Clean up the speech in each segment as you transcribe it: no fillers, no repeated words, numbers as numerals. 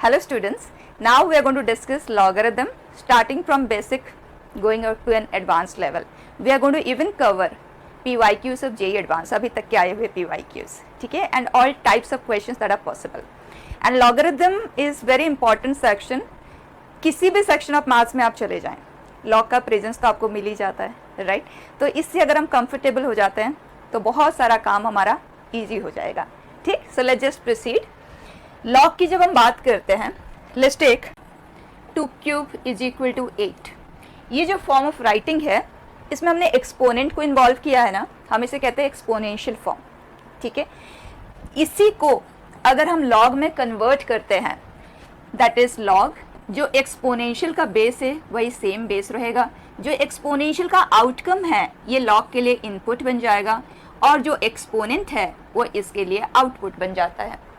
Hello students, now we are going to discuss logarithm starting from basic going up to an advanced level. We are going to even cover PYQs of JEE Advanced, अभी तक के आए हुए PYQs, ठीक है, and all types of questions that are possible. And logarithm is very important section. किसी भी section of maths में आप चले जाएं, log का presence तो आपको मिल ही जाता है, right? तो इससे अगर हम comfortable हो जाते हैं तो बहुत सारा काम हमारा easy हो जाएगा, ठीक? So let's just proceed. Log की जब हम बात करते हैं, let's take 2 cube is equal to 8. ये जो फॉर्म ऑफ राइटिंग है, इसमें हमने एक्सपोनेंट को इन्वॉल्व किया है ना, हम इसे कहते हैं एक्सपोनेंशियल फॉर्म, ठीक है. इसी को अगर हम लॉग में कन्वर्ट करते हैं, दैट इज लॉग, जो एक्सपोनेंशियल का बेस है वही सेम बेस रहेगा, जो एक्सपोनेंशियल का आउटकम है ये लॉग के लिए इनपुट बन जाएगा, और जो एक्सपोनेंट है वो इसके लिए आउटपुट बन जाता है.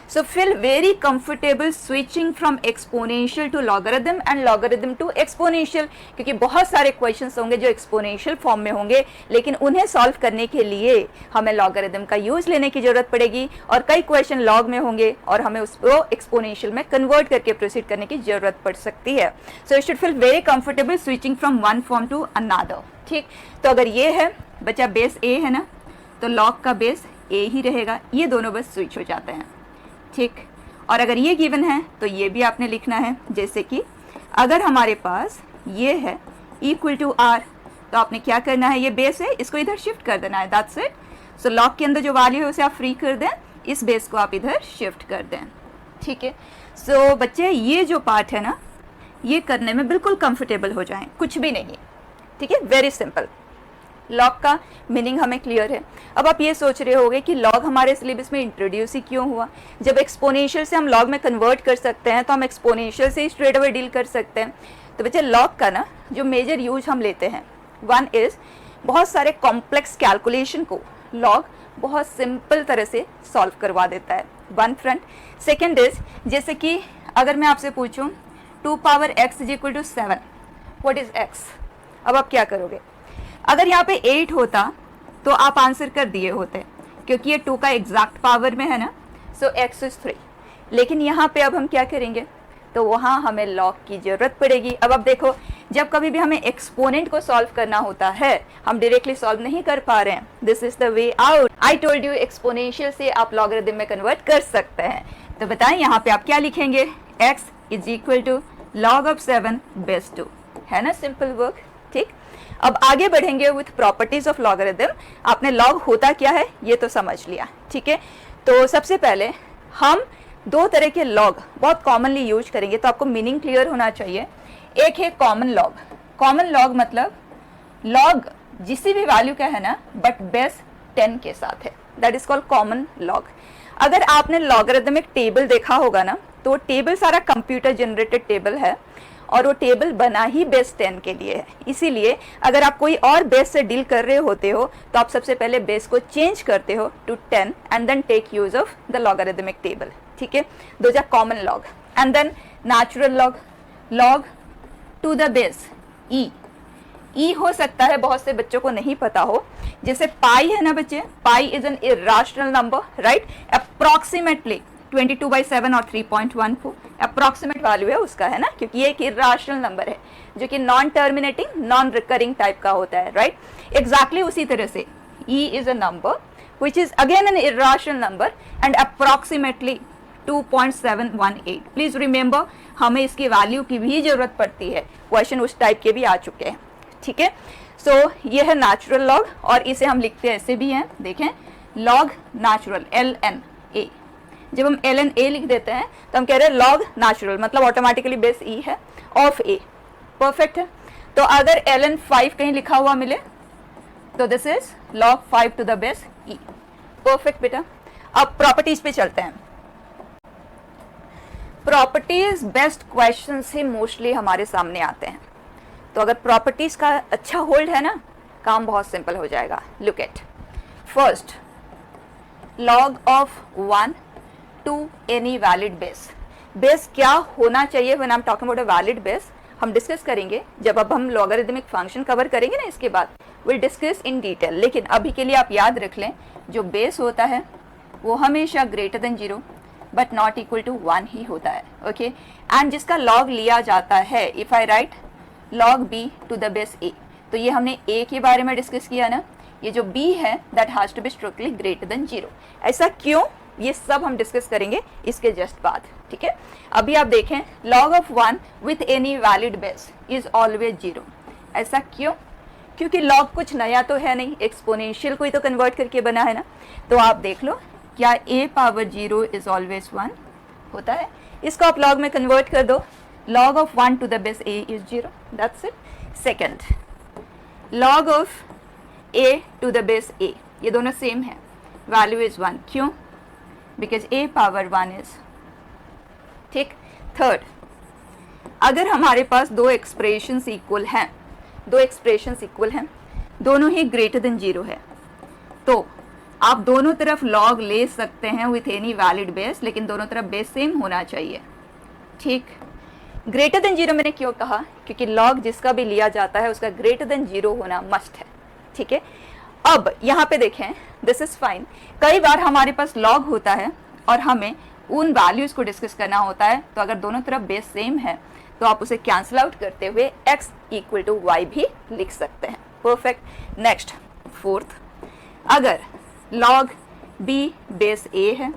So feel very comfortable switching from exponential to logarithm and logarithm to exponential, क्योंकि बहुत सारे questions होंगे जो exponential form में होंगे, लेकिन उन्हें solve करने के लिए हमें logarithm का use लेने की ज़रूरत पड़ेगी, और कई question log में होंगे और हमें उसको exponential में convert करके proceed करने की ज़रूरत पड़ सकती है. So you should feel very comfortable switching from one form to another. ठीक, तो अगर ये है बच्चा बेस A है ना, तो log का बेस A ही रहेगा, ये दोनों बस स्विच हो जाते हैं, ठीक. और अगर ये गिवन है तो ये भी आपने लिखना है, जैसे कि अगर हमारे पास ये है इक्वल टू आर, तो आपने क्या करना है, ये बेस है इसको इधर शिफ्ट कर देना है, दैट्स इट. सो लॉग के अंदर जो वैल्यू है उसे आप फ्री कर दें, इस बेस को आप इधर शिफ्ट कर दें, ठीक है. सो बच्चे ये जो पार्ट है ना, ये करने में बिल्कुल कंफर्टेबल हो जाएं, कुछ भी नहीं, ठीक है, वेरी सिंपल. लॉग का मीनिंग हमें क्लियर है. अब आप ये सोच रहे होंगे कि लॉग हमारे सिलेबस में इंट्रोड्यूस ही क्यों हुआ, जब एक्सपोनेंशियल से हम लॉग में कन्वर्ट कर सकते हैं तो हम एक्सपोनेंशियल से ही स्ट्रेट अवे डील कर सकते हैं. तो बच्चे लॉग का ना जो मेजर यूज हम लेते हैं, वन इज़ बहुत सारे कॉम्प्लेक्स कैलकुलेशन को लॉग बहुत सिंपल तरह से सॉल्व करवा देता है, वन फ्रंट. सेकेंड इज, जैसे कि अगर मैं आपसे पूछूँ 2 power x is equal to 7, what is x. अब आप क्या करोगे, अगर यहाँ पे 8 होता तो आप आंसर कर दिए होते, क्योंकि ये 2 का एग्जैक्ट पावर में है ना, सो x इज 3. लेकिन यहाँ पे अब हम क्या करेंगे, तो वहाँ हमें लॉग की ज़रूरत पड़ेगी. अब आप देखो, जब कभी भी हमें एक्सपोनेंट को सॉल्व करना होता है, हम डायरेक्टली सॉल्व नहीं कर पा रहे हैं, this is the way out. I told you exponential से आप लॉगरिथम में कन्वर्ट कर सकते हैं. तो बताएं यहाँ पे आप क्या लिखेंगे, x is equal to log of 7 base 2, है ना, सिंपल वर्क, ठीक. अब आगे बढ़ेंगे विथ प्रॉपर्टीज ऑफ लॉगरिथम. आपने लॉग होता क्या है ये तो समझ लिया, ठीक है. तो सबसे पहले हम दो तरह के लॉग बहुत कॉमनली यूज करेंगे, तो आपको मीनिंग क्लियर होना चाहिए. एक है कॉमन लॉग. कॉमन लॉग मतलब लॉग जिसी भी वैल्यू का है ना, बट बेस 10 के साथ है, that is called common log. अगर आपने लॉगरिथम एक टेबल देखा होगा ना, तो टेबल सारा कंप्यूटर जनरेटेड टेबल है, और वो टेबल बना ही बेस 10 के लिए है. इसीलिए अगर आप कोई और बेस से डील कर रहे होते हो तो आप सबसे पहले बेस को चेंज करते हो to 10 and then take use of the logarithmic table, ठीक है. Those are common log. And then natural log, log to the base e हो सकता है, बहुत से बच्चों को नहीं पता हो. जैसे पाई है ना बच्चे, pi is an irrational number, right. Approximately 22/7 और 3.14 अप्रॉक्सीमेट वैल्यू है उसका, है ना, क्योंकि ये एक इरेशनल नंबर है जो कि non terminating non recurring type का होता है, राइट. एग्जैक्टली उसी तरह से E is a number which is again an irrational number and approximately 2.718. Please remember, हमें इसकी वैल्यू की भी जरूरत पड़ती है, क्वेश्चन उस टाइप के भी आ चुके हैं, ठीक है. सो ये है नेचुरल लॉग, और इसे हम लिखते ऐसे भी हैं, देखें, लॉग नेचुरल LNA. जब हम LNA लिख देते हैं तो हम कह रहे हैं लॉग नेचुरल, मतलब ऑटोमेटिकली बेस E है ऑफ A, परफेक्ट है. तो अगर LN5 कहीं लिखा हुआ मिले तो this is log 5 to the base E, perfect बेटा. अब प्रॉपर्टीज पे चलते हैं. प्रॉपर्टीज बेस्ट क्वेश्चन से मोस्टली हमारे सामने आते हैं, तो अगर प्रॉपर्टीज का अच्छा होल्ड है ना, काम बहुत सिंपल हो जाएगा. Look at first, log of 1 to any valid base. Base क्या होना चाहिए when I am talking about a valid base, हम डिस्कस करेंगे जब अब हम लॉगरिथमिक फंक्शन कवर करेंगे ना, इसके बाद विल डिस्कस इन डिटेल. लेकिन अभी के लिए आप याद रख लें, जो बेस होता है वो हमेशा greater than 0, but not equal to 1 ही होता है. ओके, एंड जिसका लॉग लिया जाता है, if I write log b to the base a, तो ये हमने a के बारे में डिस्कस किया ना. ये जो b है that has to be strictly greater than 0. ऐसा क्यों, ये सब हम डिस्कस करेंगे इसके जस्ट बाद. ठीक है, अभी आप देखें log of 1 with any valid base is always 0. ऐसा क्यों? क्योंकि log कुछ नया तो है नहीं, एक्सपोनेंशियल को ही तो कन्वर्ट करके बना है ना. तो आप देख लो, क्या a पावर 0 इज ऑलवेज 1 होता है? इसको आप log में कन्वर्ट कर दो. log of 1 to the base a is 0. That's it. Second, log of a to the base a, ये दोनों सेम है, वैल्यू इज 1. क्यों? Because a power 1 is. ठीक. थर्ड, अगर हमारे पास दो एक्सप्रेशंस इक्वल हैं, दोनों ही ग्रेटर देन 0 है, तो आप दोनों तरफ log ले सकते हैं विथ एनी वैलिड बेस, लेकिन दोनों तरफ बेस सेम होना चाहिए. ठीक. ग्रेटर देन 0 मैंने क्यों कहा? क्योंकि log जिसका भी लिया जाता है उसका ग्रेटर देन 0 होना मस्ट है. ठीक है, अब यहाँ पे देखें, दिस इज फाइन. कई बार हमारे पास log होता है और हमें उन वैल्यूज को डिस्कस करना होता है, तो अगर दोनों तरफ बेस सेम है तो आप उसे कैंसिल आउट करते हुए x इक्वल टू y भी लिख सकते हैं. परफेक्ट. नेक्स्ट, फोर्थ, अगर log b बेस a है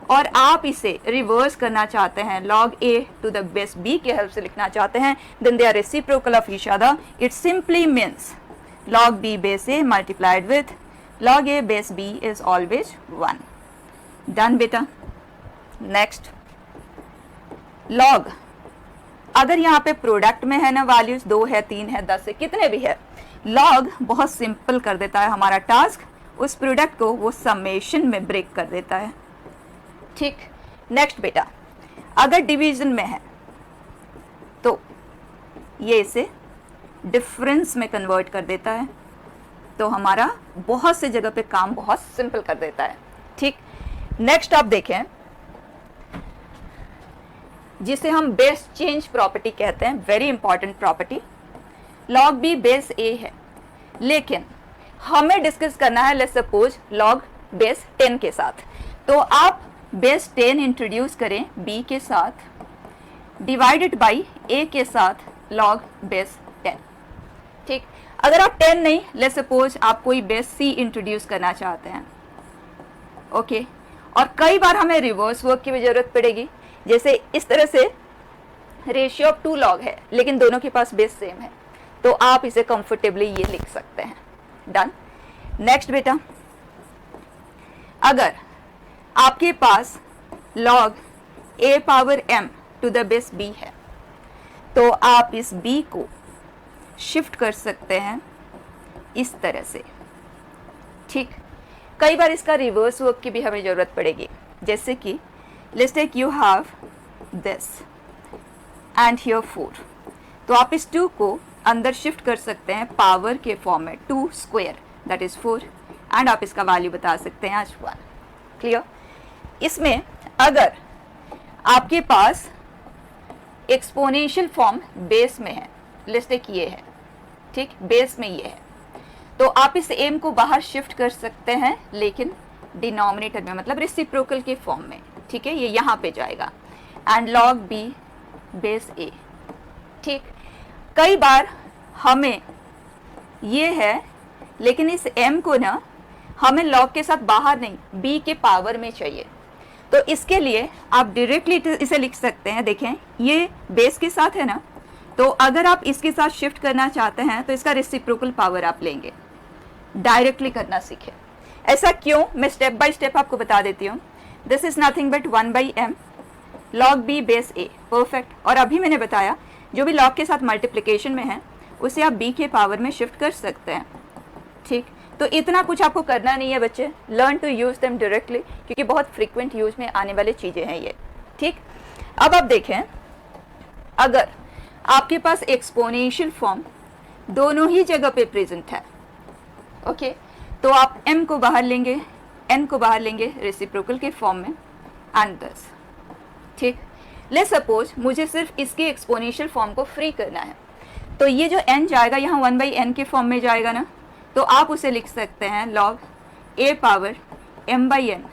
और आप इसे रिवर्स करना चाहते हैं, log a to the base b के हेल्प से लिखना चाहते हैं, then they are reciprocal of each other. It simply means log b base a multiplied with log a base b is always 1. Done बेटा. Next, log अगर यहाँ पे product में है ना, वैल्यूज 2 है, 3 है, 10 है, कितने भी है, log बहुत सिंपल कर देता है हमारा टास्क. उस प्रोडक्ट को वो समेशन में ब्रेक कर देता है. ठीक. नेक्स्ट बेटा, अगर डिवीजन में है तो ये इसे डिफरेंस में कन्वर्ट कर देता है, तो हमारा बहुत से जगह पे काम बहुत सिंपल कर देता है. ठीक. नेक्स्ट आप देखें, जिसे हम बेस चेंज प्रॉपर्टी कहते हैं, very important property. log b base a है, लेकिन हमें डिस्कस करना है लेट्स सपोज log बेस 10 के साथ, तो आप बेस 10 इंट्रोड्यूस करें b के साथ, डिवाइडेड बाई a के साथ log बेस 10. ठीक. अगर आप 10 नहीं, लेट्स सपोज आप कोई बेस c इंट्रोड्यूस करना चाहते हैं. ओके, और कई बार हमें रिवर्स वर्क की भी जरूरत पड़ेगी. जैसे इस तरह से रेशियो ऑफ 2 log है, लेकिन दोनों के पास बेस सेम है, तो आप इसे कंफर्टेबली ये लिख सकते हैं. डन. नेक्स्ट बेटा, अगर आपके पास log a power m to the base b है, तो आप इस b को शिफ्ट कर सकते हैं इस तरह से. ठीक. कई बार इसका रिवर्स वर्क की भी हमें जरूरत पड़ेगी. जैसे कि let's take you have this and here 4, तो आप इस 2 को अंदर शिफ्ट कर सकते हैं पावर के फॉर्म में. 2 स्क्वायर दैट इज 4, एंड आप इसका वैल्यू बता सकते हैं आज 1. क्लियर. इसमें अगर आपके पास एक्सपोनेंशियल फॉर्म बेस में है, लेट्स टेक ये है, ठीक, बेस में ये है, तो आप इस m को बाहर शिफ्ट कर सकते हैं, लेकिन डिनोमिनेटर में, मतलब रेसिप्रोकल के फॉर्म में. ठीक है, ये यहाँ पे जाएगा. And log b base a. ठीक. कई बार हमें ये है, लेकिन इस m को ना हमें log के साथ बाहर नहीं, b के पावर में चाहिए, तो इसके लिए आप डायरेक्टली इसे लिख सकते हैं. देखें, ये बेस के साथ है ना, तो अगर आप इसके साथ शिफ्ट करना चाहते हैं तो इसका रेसिप्रोकल पावर आप लेंगे. डायरेक्टली करना सीखें. ऐसा क्यों, मैं स्टेप बाय स्टेप आपको बता देती हूँ. This is nothing but 1/m log b base a. Perfect. और अभी मैंने बताया जो भी log के साथ मल्टीप्लिकेशन में है उसे आप b के पावर में शिफ्ट कर सकते हैं. ठीक. तो इतना कुछ आपको करना नहीं है बच्चे. Learn to use them directly, क्योंकि बहुत फ्रीक्वेंट यूज में आने वाली चीज़ें हैं ये. ठीक. अब आप देखें, अगर आपके पास एक्सपोनेंशियल फॉर्म दोनों ही जगह पे प्रेजेंट है, ओके, तो आप m को बाहर लेंगे, n को बाहर लेंगे रेसिप्रोकल के फॉर्म में, एंड दिस. ठीक. लेट्स सपोज मुझे सिर्फ इसके एक्सपोनेंशियल फॉर्म को फ्री करना है, तो ये जो n जाएगा यहाँ 1/n के फॉर्म में जाएगा ना, तो आप उसे लिख सकते हैं log a power m/n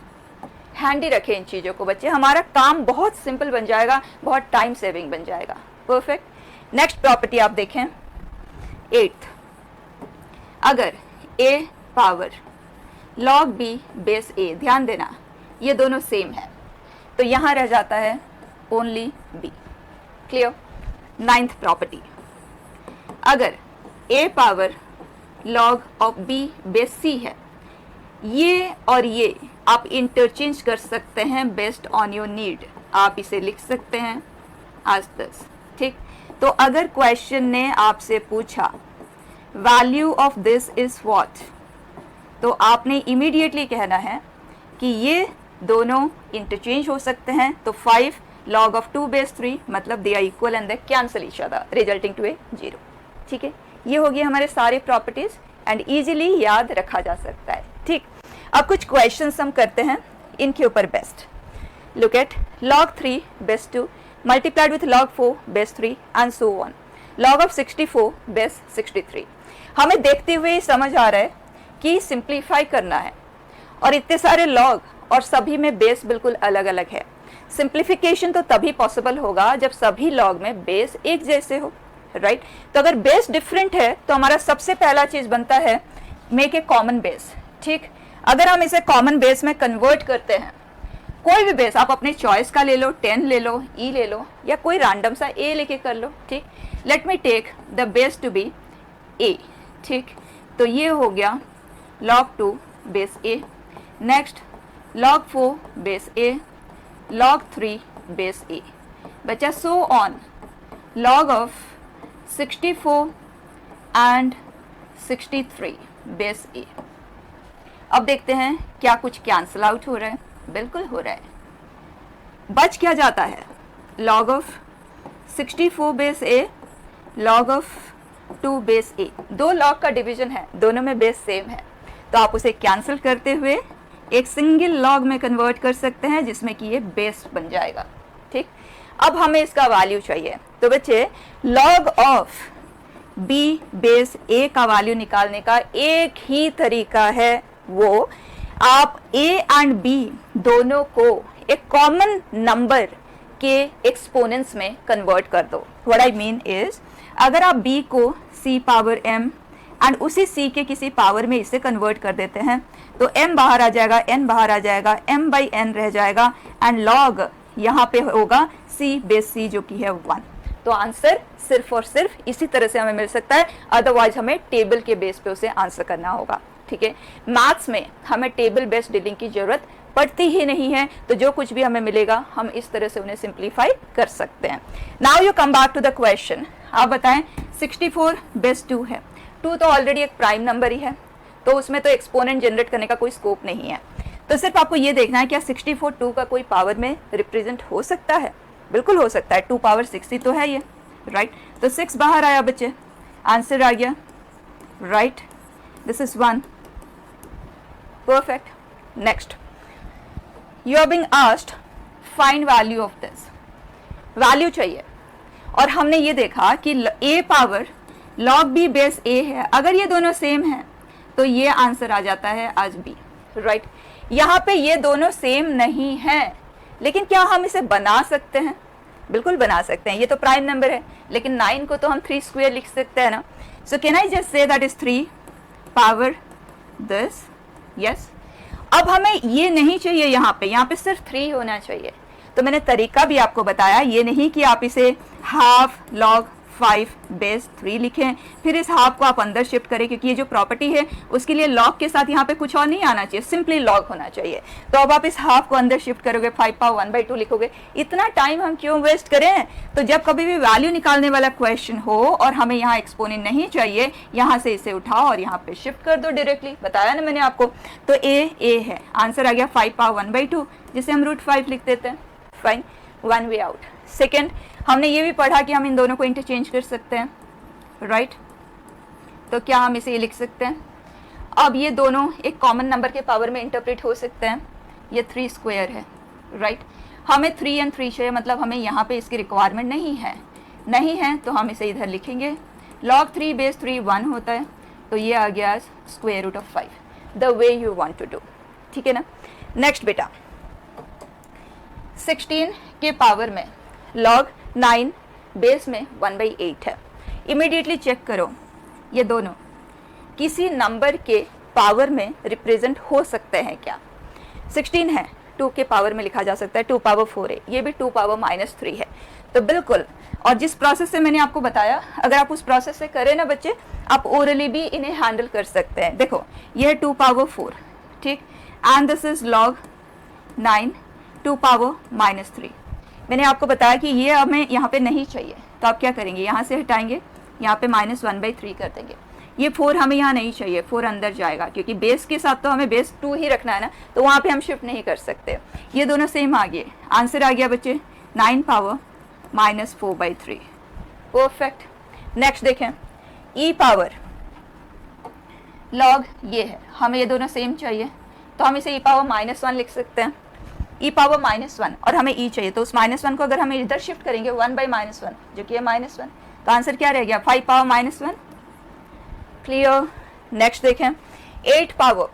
handy रखें इन चीज़ों को बच्चे, हमारा काम बहुत सिंपल बन जाएगा, बहुत टाइम सेविंग बन जाएगा। परफेक्ट। नेक्स्ट प्रॉपर्टी आप देखें 8th, अगर a power log b base a, ध्यान देना ये दोनों सेम है, तो यहाँ रह जाता है only b। Clear. 9th property, अगर a power log of b base c है, ये और ये आप इंटरचेंज कर सकते हैं बेस्ड ऑन योर नीड, आप इसे लिख सकते हैं आज 10। ठीक। तो अगर क्वेश्चन ने आपसे पूछा value of this is what, तो आपने इमीडिएटली कहना है कि ये दोनों इंटरचेंज हो सकते हैं, तो 5 log ऑफ 2 बेस 3 मतलब they are equal and they cancel each other resulting to a 0। ठीक है, ये हो गए हमारे सारे प्रॉपर्टीज एंड इजीली याद रखा जा सकता है। ठीक। अब कुछ क्वेश्चंस हम करते हैं इनके ऊपर best. Look at log 3 base 2 multiplied with log 4 base 3 and so on, log of 64 base 63। हमें देखते हुए समझ आ रहा है कि सिंप्लीफाई करना है, और इतने सारे log और सभी में बेस बिल्कुल अलग अलग है। सिंप्लीफिकेशन तो तभी पॉसिबल होगा जब सभी log में बेस एक जैसे हो, राइट। तो अगर बेस डिफरेंट है तो हमारा सबसे पहला चीज बनता है मेक ए कॉमन बेस। ठीक। अगर हम इसे कॉमन बेस में कन्वर्ट करते हैं, कोई भी बेस आप अपने चॉइस का ले लो, 10 ले लो, ई ले लो, या कोई रैंडम सा ए लेके कर लो। ठीक। Let me take the base to be a. ठीक। तो ये हो गया log 2 base a, next log 4 base a, log 3 base a, बचा so on log of 64 and 63 base a. अब देखते हैं क्या कुछ कैंसिल आउट हो रहा है। बिल्कुल हो रहा है। बच क्या जाता है log of 64 base a, log of 2 base a. दो log का डिवीजन है, दोनों में बेस सेम है, तो आप उसे कैंसिल करते हुए एक सिंगल log में कन्वर्ट कर सकते हैं जिसमें कि ये बेस बन जाएगा। ठीक। अब हमें इसका वैल्यू चाहिए, तो बच्चे log of b base a का वैल्यू निकालने का एक ही तरीका है, वो आप a एंड b दोनों को एक कॉमन नंबर के एक्सपोनेंट्स में कन्वर्ट कर दो। व्हाट आई मीन इज, अगर आप b को c पावर m एंड उसी c के किसी पावर में इसे कन्वर्ट कर देते हैं, तो m बाहर आ जाएगा, n बाहर आ जाएगा, m बाई n रह जाएगा, एंड log यहाँ पे होगा c बेस c जो कि है 1। तो आंसर सिर्फ और सिर्फ इसी तरह से हमें मिल सकता है, अदरवाइज हमें टेबल के बेस पे उसे आंसर करना होगा। ठीक है, मैथ्स में हमें टेबल बेस्ड डीलिंग की जरूरत पड़ती ही नहीं है, तो जो कुछ भी हमें मिलेगा हम इस तरह से उन्हें सिंप्लीफाई कर सकते हैं। Now you come back to the question. आप बताएं 64 बेस 2 है, 2 तो ऑलरेडी एक प्राइम नंबर ही है, तो उसमें तो एक्सपोनेंट जनरेट करने का कोई स्कोप नहीं है। तो सिर्फ आपको ये देखना है क्या 64 2 का कोई पावर में रिप्रेजेंट हो सकता है। बिल्कुल हो सकता है, 2 पावर 60 तो है ये, राइट। तो 6 बाहर आया बच्चे, आंसर आ गया, right. This is 1। Perfect. Next, you are being asked find value of this. Value चाहिए, और हमने ये देखा कि a power log b base a है, अगर ये दोनों सेम हैं तो ये आंसर आ जाता है आज b, राइट। यहाँ पे ये दोनों सेम नहीं हैं, लेकिन क्या हम इसे बना सकते हैं? बिल्कुल बना सकते हैं, ये तो प्राइम नंबर है, लेकिन 9 को तो हम 3 स्क्वायर लिख सकते हैं ना। So can I just say that is 3 power this, yes. अब हमें ये नहीं चाहिए, यहाँ पे सिर्फ 3 होना चाहिए। तो मैंने तरीका भी आपको बताया, ये नहीं कि आप इसे हाफ log 5 बेस 3 लिखें, फिर इस हाफ को आप अंदर शिफ्ट करें, क्योंकि ये जो प्रॉपर्टी है उसके लिए log के साथ यहाँ पे कुछ और नहीं आना चाहिए, सिंपली log होना चाहिए। तो अब आप इस हाफ को अंदर शिफ्ट करोगे, 5 पावर 1/2 लिखोगे। इतना टाइम हम क्यों वेस्ट करें? तो जब कभी भी वैल्यू निकालने वाला क्वेश्चन हो और हमें यहाँ एक्सपोनेंट नहीं चाहिए, यहाँ से इसे उठाओ और यहाँ पे शिफ्ट कर दो डायरेक्टली, बताया ना मैंने आपको। तो a है, आंसर आ गया 5 पावर 1/2, जिसे हम √5 लिख देते हैं। Fine, 1 way out. सेकेंड, हमने ये भी पढ़ा कि हम इन दोनों को इंटरचेंज कर सकते हैं, राइट। तो क्या हम इसे ये लिख सकते हैं? अब ये दोनों एक कॉमन नंबर के पावर में इंटरप्रेट हो सकते हैं। ये 3 स्क्वायर है, राइट। हमें 3 एंड 3 चाहिए, मतलब हमें यहाँ पे इसकी रिक्वायरमेंट नहीं है, तो हम इसे इधर लिखेंगे। log 3 बेस 3 1 होता है, तो ये आ गया square root of 5, the way you want to do. ठीक है ना। नेक्स्ट बेटा, 16 के पावर में log 9 बेस में 1/8 है। इमीडिएटली चेक करो ये दोनों किसी नंबर के पावर में रिप्रेजेंट हो सकते हैं क्या। 16 है, 2 के पावर में लिखा जा सकता है, 2 पावर 4 है, ये भी 2 पावर -3 है। तो बिल्कुल, और जिस प्रोसेस से मैंने आपको बताया, अगर आप उस प्रोसेस से करें ना बच्चे, आप ओरली भी इन्हें हैंडल कर सकते हैं। देखो ये है 2 पावर 4, ठीक, and this is log 9 2 power -3। मैंने आपको बताया कि ये हमें यहाँ पे नहीं चाहिए, तो आप क्या करेंगे, यहाँ से हटाएंगे, यहाँ पे -1/3 कर देंगे। ये 4 हमें यहाँ नहीं चाहिए, 4 अंदर जाएगा, क्योंकि बेस के साथ तो हमें बेस 2 ही रखना है ना, तो वहाँ पे हम शिफ्ट नहीं कर सकते। ये दोनों सेम आ गए, आंसर आ गया बच्चे 9 पावर -4/3। परफेक्ट। नेक्स्ट देखें, ई पावर लॉग ये है, हमें ये दोनों सेम चाहिए, तो हम इसे ई पावर -1 लिख सकते हैं। ई पावर -1 और हमें ई चाहिए, तो उस -1 को अगर हम इधर शिफ्ट करेंगे 1 by -1 जो कि है -1, तो आंसर क्या रह गया 5 पावर -1। क्लियर। नेक्स्ट देखें, 8 पावर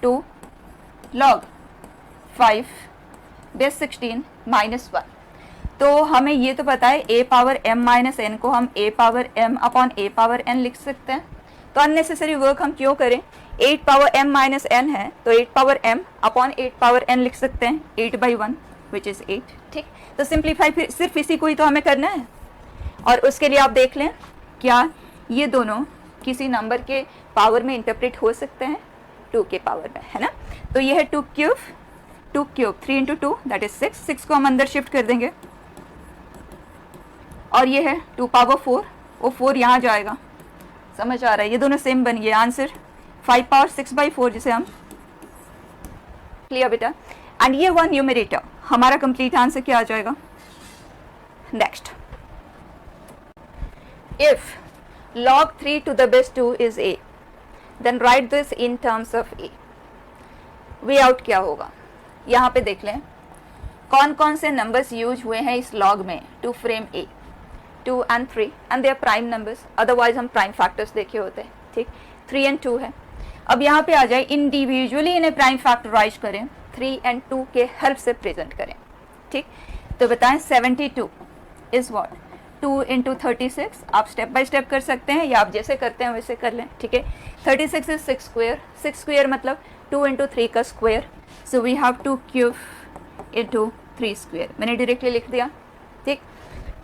2 log 5 बेस 16 -1। तो हमें ये तो पता है a पावर m -n को हम a power m upon a power n लिख सकते हैं, तो अननेसेसरी वर्क हम क्यों करें। 8 पावर m -n है, तो 8 power m upon 8 power n लिख सकते हैं, 8/1 विच इज़ 8। ठीक, तो सिंप्लीफाई फिर सिर्फ इसी को ही तो हमें करना है, और उसके लिए आप देख लें क्या ये दोनों किसी नंबर के पावर में इंटरप्रेट हो सकते हैं, 2 के पावर में, है ना। तो ये है 2 क्यूब 3 × 2 दैट इज 6 को हम अंदर शिफ्ट कर देंगे, और ये है 2 पावर 4, वो 4 यहाँ जाएगा, समझ आ रहा है, ये दोनों सेम बन गए। आंसर 5 पावर 6/4 जिसे हम, क्लियर बेटा। एंड ये 1 न्यूमरेटर, हमारा कंप्लीट आंसर क्या आ जाएगा। Next, if log 3 to the base 2 is a, then write this in terms of a। Way out क्या होगा, यहाँ पे देख लें कौन कौन से नंबर्स यूज हुए हैं इस log में to frame a। 2 and 3 and they are prime numbers, otherwise हम प्राइम फैक्टर्स देखे होते हैं। ठीक, 3 and 2 है। अब यहाँ पे आ जाए, इंडिविजुअली इन्हें प्राइम फैक्टराइज करें, 3 and 2 के हेल्प से प्रेजेंट करें। ठीक, तो बताएं 72 इज व्हाट, 2 × 36। आप स्टेप बाय स्टेप कर सकते हैं, या आप जैसे करते हैं वैसे कर लें। ठीक है, 36 इज 6 स्क्वायर, 6 स्क्वायर मतलब 2 × 3 का square, so we have 2 cube × 3 square, मैंने डायरेक्टली लिख दिया। ठीक,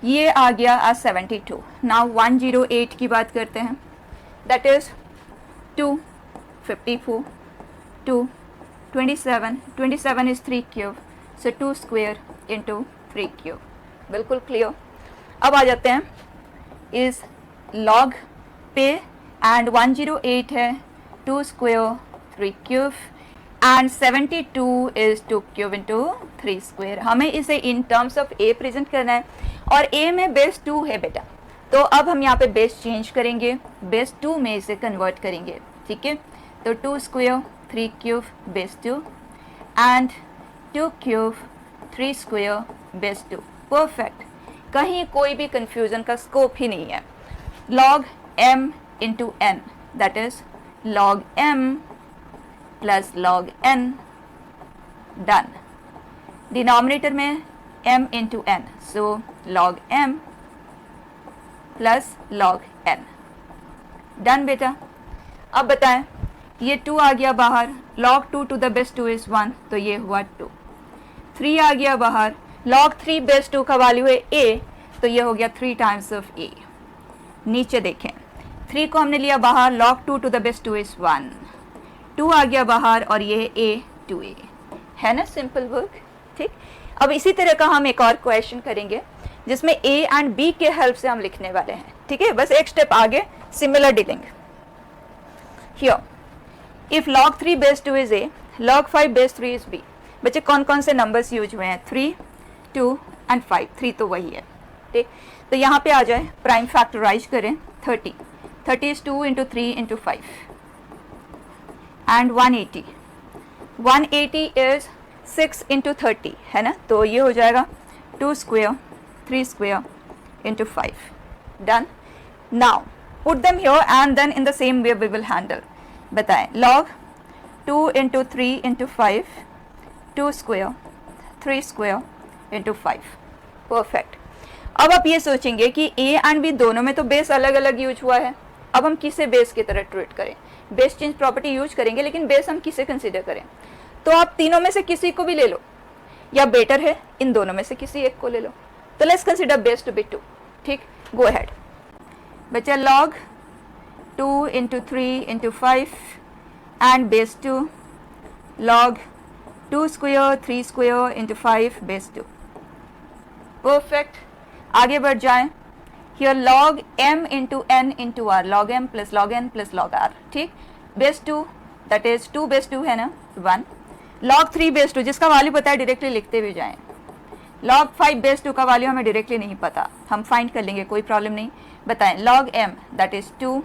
ये आ गया आज 72। नाउ 108 की बात करते हैं, that is 2 54 2 27 is 3 cube, so 2 square × 3 cube. बिल्कुल क्लियर। अब आ जाते हैं इस log पे, एंड 108 है 2 square 3 cube, and 72 is 2 cube × 3 square. हमें इसे in terms of a present करना है, और a में बेस 2 है बेटा, तो अब हम यहाँ पे बेस चेंज करेंगे, बेस 2 में इसे कन्वर्ट करेंगे। ठीक है, तो 2 square 3 cube base 2, and 2 cube 3 square base 2। Perfect, कहीं कोई भी कंफ्यूजन का स्कोप ही नहीं है। log m × n that is log m plus log n, done. Denominator में m × n, सो log m plus log n, done बेटा। अब बताएं, ये 2 आ गया बाहर, log 2 to the base 2 is 1, तो ये हुआ 2। 3 आ गया बाहर, log 3 बेस 2 का वैल्यू है a, तो ये हो गया 3 टाइम्स ऑफ a। नीचे देखें, 3 को हमने लिया बाहर, log 2 to the base 2 is 1, 2 आ गया बाहर, और ये है a 2a, है ना, सिंपल वर्क। ठीक, अब इसी तरह का हम एक और क्वेश्चन करेंगे जिसमें a एंड b के हेल्प से हम लिखने वाले हैं। ठीक है, बस एक स्टेप आगे, similar dealing. Here if log 3 base 2 is a, log 5 base 3 is b। बच्चे कौन कौन से नंबर्स यूज हुए हैं, 3 2 एंड 5, 3 तो वही है। ठीक, तो यहाँ पे आ जाए, प्राइम फैक्टराइज करें, 30 इज 2 × 3 × 5, एंड 180 इज 6 × 30, है ना, तो ये हो जाएगा 2 square 3 square × 5, done. Now put them here and then in the same way we will handle. बताएं, log 2 × 3 × 5, 2 square 3 square into 5। Perfect. अब आप ये सोचेंगे कि ए एंड बी दोनों में तो बेस अलग अलग यूज हुआ है, अब हम किसे बेस की तरह ट्रीट करें? बेस चेंज प्रॉपर्टी यूज करेंगे, लेकिन बेस हम किसे कंसीडर करें? तो आप तीनों में से किसी को भी ले लो, या बेटर है इन दोनों में से किसी एक को ले लो। तो let's consider base to be 2। ठीक, गो अहेड बच्चा। log 2 into 3 into 5 and base 2, log 2 square 3 square into 5 base 2। Perfect. आगे बढ़ जाएं। Here log m into n into r, log m plus log n plus log r। ठीक, base 2 that is 2 base 2 है ना 1, log 3 base 2 जिसका value पता है directly लिखते भी जाएं। log 5 बेस 2 का वैल्यू हमें डायरेक्टली नहीं पता, हम फाइंड कर लेंगे, कोई प्रॉब्लम नहीं। बताएं log m दैट इज 2,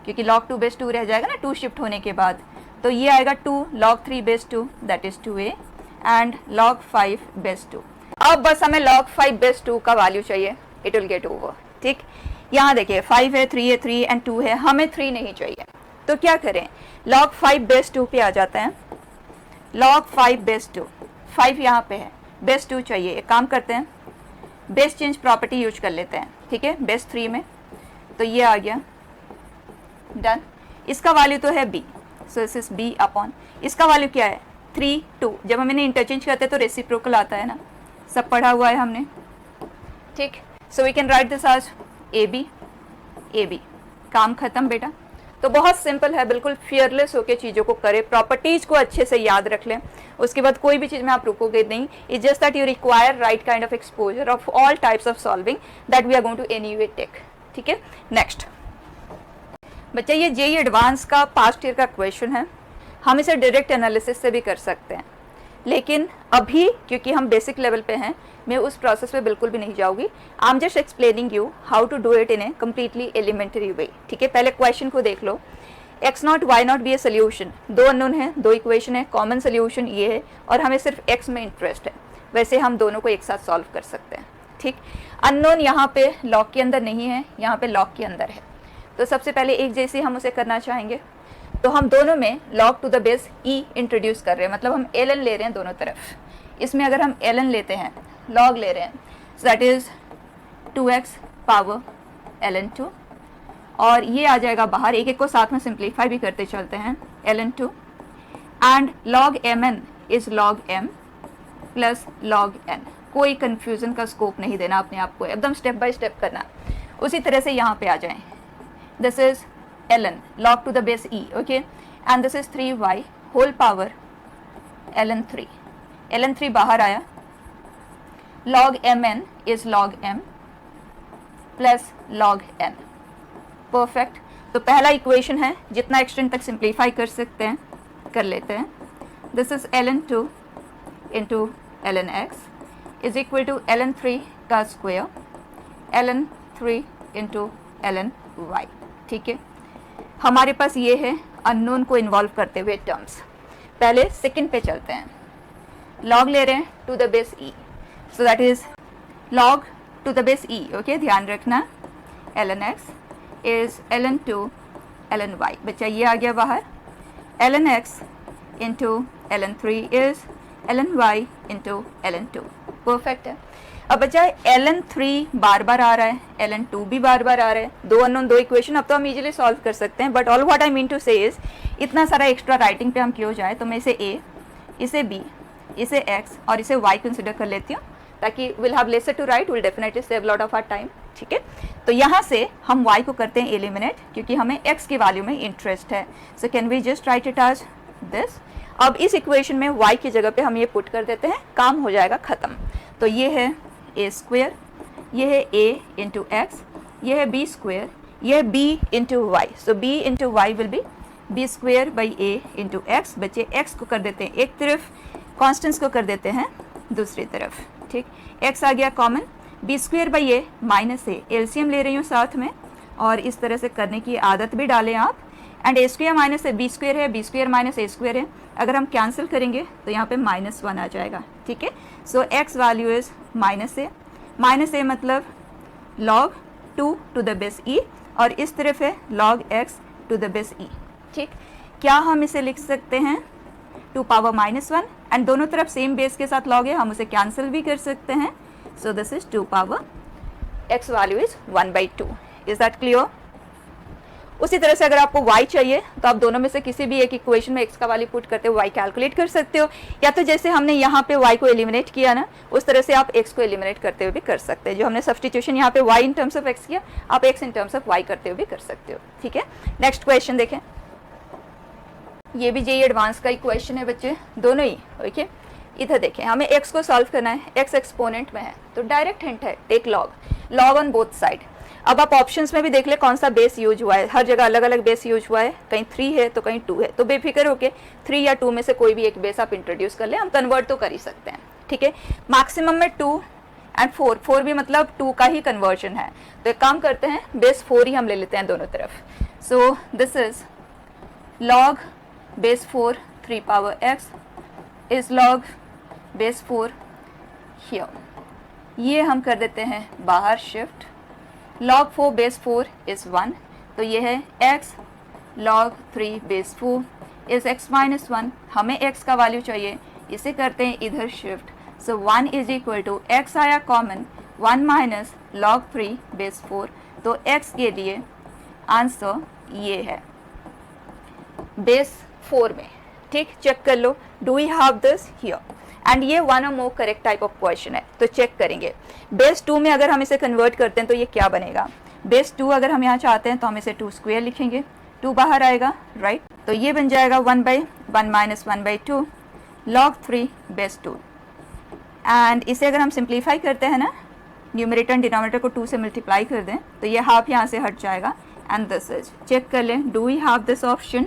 क्योंकि log 2 बेस 2 रह जाएगा ना 2 शिफ्ट होने के बाद, तो ये आएगा 2 log 3 base 2 that is 2a and log 5 base 2। अब बस हमें log 5 बेस 2 का वैल्यू चाहिए, इट विल गेट ओवर। ठीक, यहाँ देखिए 5 है, 3 है, 3 एंड 2 है, हमें 3 नहीं चाहिए, तो क्या करें? log 5 बेस 2 पे आ जाते हैं। log 5 बेस 2, 5 यहाँ पे है, बेस 2 चाहिए, एक काम करते हैं बेस चेंज प्रॉपर्टी यूज कर लेते हैं। ठीक है, बेस 3 में, तो ये आ गया, डन। इसका वैल्यू तो है b, so this is b upon, इसका वैल्यू क्या है 3 2। जब हम इन्हें इंटरचेंज करते हैं तो रेसिप्रोकल आता है ना, सब पढ़ा हुआ है हमने। ठीक, so we can write this as a b. काम खत्म बेटा। तो बहुत सिंपल है, बिल्कुल फियरलेस होकर चीज़ों को करें, प्रॉपर्टीज को अच्छे से याद रख लें, उसके बाद कोई भी चीज़ में आप रुकोगे नहीं। It's just that you require right kind of exposure of all types of solving that we are going to anyway take. ठीक है, नेक्स्ट बच्चा, ये जेईई एडवांस का पास्ट ईयर का क्वेश्चन है, हम इसे डायरेक्ट एनालिसिस से भी कर सकते हैं, लेकिन अभी क्योंकि हम बेसिक लेवल पे हैं, मैं उस प्रोसेस पे बिल्कुल भी नहीं जाऊंगी। I am just explaining you how to do it in a completely elementary way. ठीक है, पहले क्वेश्चन को देख लो। x naught y naught be a solution, 2 unknown है, 2 इक्वेशन है, कॉमन सोल्यूशन ये है, और हमें सिर्फ x में इंटरेस्ट है, वैसे हम दोनों को एक साथ सॉल्व कर सकते हैं। ठीक, अननोन यहाँ पे लॉग के अंदर नहीं है, यहाँ पे लॉग के अंदर है, तो सबसे पहले एक जैसे हम उसे करना चाहेंगे, तो हम दोनों में log to the base e introduce कर रहे हैं, मतलब हम ln ले रहे हैं दोनों तरफ। इसमें अगर हम ln लेते हैं, log ले रहे हैं, सो that is 2x power ln 2, और ये आ जाएगा बाहर, एक एक को साथ में सिंप्लीफाई भी करते चलते हैं, ln 2 and log mn is log m plus log n। कोई कंफ्यूजन का स्कोप नहीं देना अपने आप को, एकदम स्टेप बाय स्टेप करना। उसी तरह से यहाँ पे आ जाएं, this is ln log to the base e, okay, and this is 3y whole power ln 3, ln 3 बाहर आया, log mn is log m plus log n। Perfect. तो पहला इक्वेशन है, जितना एक्सटेंड तक सिंप्लीफाई कर सकते हैं कर लेते हैं। This is ln 2 into ln x is equal to ln 3 का square ln 3 into ln y। ठीक है, हमारे पास ये है अननोन को इन्वॉल्व करते हुए टर्म्स। पहले सेकंड पे चलते हैं, log ले रहे हैं to the base e, so that is log to the base e, okay, ध्यान रखना। ln x is ln 2 ln y, बच्चा ये आ गया बाहर, ln x into ln 3 is ln y into ln 2। Perfect है। अब बच्चा ln 3 बार बार आ रहा है, ln 2 भी बार बार आ रहा है, 2 अननोन 2 इक्वेशन, अब तो हम इजीली सॉल्व कर सकते हैं, but all what I mean to say is इतना सारा एक्स्ट्रा राइटिंग पे हम क्यों जाए, तो मैं इसे a, इसे b, इसे x और इसे y कंसिडर कर लेती हूँ, ताकि will have lesser to write, will definitely save lot of our time. ठीक है, तो यहाँ से हम y को करते हैं एलिमिनेट, क्योंकि हमें x की वैल्यू में इंटरेस्ट है। So can we just write it as this. अब इस इक्वेशन में y की जगह पे हम ये पुट कर देते हैं, काम हो जाएगा ख़त्म। तो ये है a स्क्वेयर, ये है a इंटू एक्स, ये है b स्क्वेयर, ये है b into y, so b into y will be b square by a into x. बच्चे x को कर देते हैं एक तरफ, कॉन्स्टेंट्स को कर देते हैं दूसरी तरफ। ठीक, x आ गया common, b square by a minus a, LCM ले रही हूँ साथ में, और इस तरह से करने की आदत भी डालें आप। And a square minus a, b square है, b square minus a square है, अगर हम कैंसिल करेंगे तो यहाँ पे -1 आ जाएगा। ठीक है, so x value is -a मतलब log 2 to the base e, और इस तरफ है log x to the base e। ठीक, क्या हम इसे लिख सकते हैं टू पावर -1 एंड दोनों तरफ सेम बेस के साथ लॉग है, हम उसे कैंसिल भी कर सकते हैं. सो this is 2 power x value is 1/2. Is that clear? उसी तरह से अगर आपको y चाहिए तो आप दोनों में से किसी भी एक इक्वेशन में x का वैल्यू पुट करते हुए y कैलकुलेट कर सकते हो, या तो जैसे हमने यहाँ पे y को एलिमिनेट किया ना, उस तरह से आप x को एलिमिनेट करते हुए भी कर सकते हैं. जो हमने सब्स्टिट्यूशन यहाँ पे y in terms of x किया, आप x in terms of y करते हुए भी कर सकते हो. ठीक है, नेक्स्ट क्वेश्चन देखें. ये भी जेईई एडवांस का ही क्वेश्चन है बच्चे, दोनों ही. ओके, इधर देखें, हमें x को सॉल्व करना है, x एक्सपोनेंट में है, तो डायरेक्ट हिंट है take log on both side. अब आप ऑप्शंस में भी देख ले कौन सा बेस यूज हुआ है, हर जगह अलग अलग बेस यूज हुआ है, कहीं 3 है तो कहीं 2 है, तो बेफिक्र होके 3 या 2 में से कोई भी एक बेस आप इंट्रोड्यूस कर ले, हम कन्वर्ट तो कर ही सकते हैं. ठीक है, मैक्सिमम में 2 एंड 4 भी मतलब 2 का ही कन्वर्जन है, तो एक काम करते हैं बेस 4 ही हम ले लेते हैं दोनों तरफ. सो this is log base 4 3 power x is log base 4 here. ये हम कर देते हैं बाहर शिफ्ट. log 4 बेस 4 इज 1, तो ये है x log 3 base 4 is x - 1. हमें x का वैल्यू चाहिए, इसे करते हैं इधर shift. So 1 is equal to x आया कॉमन, 1 माइनस log 3 बेस 4, तो x के लिए आंसर ये है बेस 4 में. ठीक, चेक कर लो, do we have this here. And ये वन और more correct type of question है, तो चेक करेंगे. बेस 2 में अगर हम इसे कन्वर्ट करते हैं तो ये क्या बनेगा. बेस 2 अगर हम यहाँ चाहते हैं तो हम इसे 2 स्क्वायर लिखेंगे, 2 बाहर आएगा, राइट. तो ये बन जाएगा 1/1 माइनस 1/2 log 3 बेस 2. एंड इसे अगर हम सिंप्लीफाई करते हैं ना, न्यूमरेटर एंड डिनोमिनेटर को 2 से मल्टीप्लाई कर दें, तो ये हाफ यहाँ से हट जाएगा. एंड दिस इज, चेक कर लें, do we have this option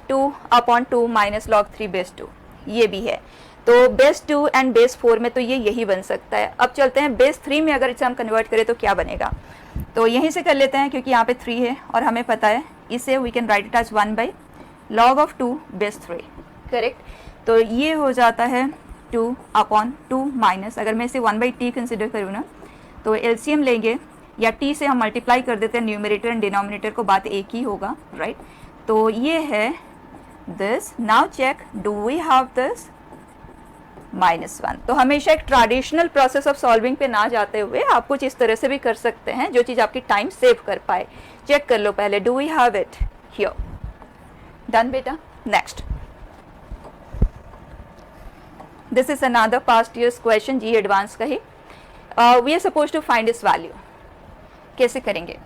2/2 minus log 3 base 2. ये भी है, तो बेस 2 एंड बेस 4 में तो ये यही बन सकता है. अब चलते हैं बेस 3 में, अगर इसे हम कन्वर्ट करें तो क्या बनेगा. तो यहीं से कर लेते हैं क्योंकि यहाँ पे 3 है और हमें पता है, इसे we can write it as 1/log of 2 base 3. Correct, तो ये हो जाता है 2/2 माइनस, अगर मैं इसे 1/t कंसिडर करूँ ना, तो एलसीएम लेंगे या t से हम मल्टीप्लाई कर देते हैं न्यूमरेटर एंड डिनोमिनेटर को, बात एक ही होगा, राइट. तो ये है this. Now check, do we have this -1. तो हमेशा एक ट्रेडिशनल प्रोसेस ऑफ सॉल्विंग पे ना जाते हुए आप कुछ इस तरह से भी कर सकते हैं जो चीज़ आपकी टाइम सेव कर पाए. चेक कर लो पहले, do we have it here. Done बेटा. Next, this is another past years question, JEE advance का ही. We are suppose to find इस वैल्यू. कैसे करेंगे.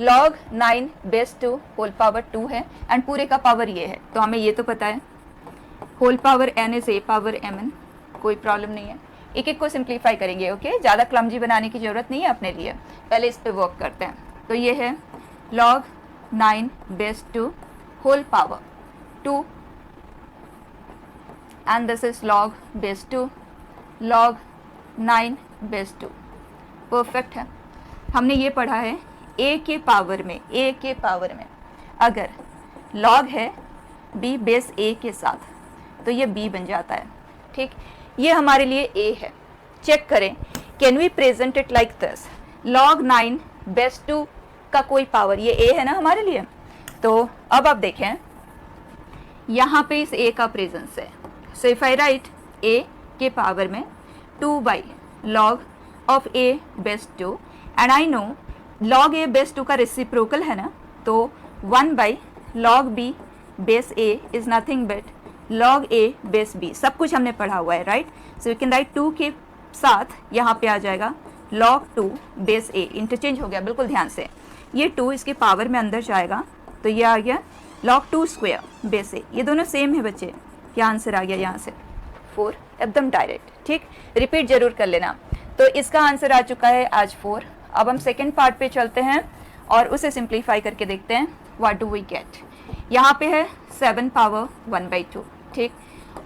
log 9 बेस 2 होल पावर 2 है एंड पूरे का पावर ये है, तो हमें ये तो पता है whole power n is a power mn. कोई प्रॉब्लम नहीं है, एक एक को सिंप्लीफाई करेंगे. ओके, ज़्यादा क्लमजी बनाने की ज़रूरत नहीं है अपने लिए, पहले इस पे वर्क करते हैं. तो ये है log 9 base 2 whole power 2 and this is log base 2 log 9 base 2. Perfect है. हमने ये पढ़ा है a के पावर में अगर log है b बेस a के साथ, तो ये b बन जाता है. ठीक, ये हमारे लिए a है. चेक करें, can we present it like this. log 9 base 2 का कोई पावर, ये a है ना हमारे लिए. तो अब आप देखें यहाँ पे इस a का प्रेजेंस है. So if I right a के पावर में 2/log of a base 2 and I know log a base 2 का रेसिप्रोकल है ना, तो 1/log b base a is nothing but log a base b. सब कुछ हमने पढ़ा हुआ है, right. So you can write 2 के साथ यहाँ पे आ जाएगा log 2 बेस a. इंटरचेंज हो गया, बिल्कुल ध्यान से. ये 2 इसके पावर में अंदर जाएगा, तो ये आ गया log 2 स्क्वायर बेस a. ये दोनों सेम है बच्चे. क्या आंसर आ गया यहाँ से 4, एकदम डायरेक्ट. ठीक, रिपीट जरूर कर लेना. तो इसका आंसर आ चुका है आज 4. अब हम सेकेंड पार्ट पे चलते हैं और उसे सिंप्लीफाई करके देखते हैं. What do we get. यहाँ पे है 7 पावर 1/2. ठीक,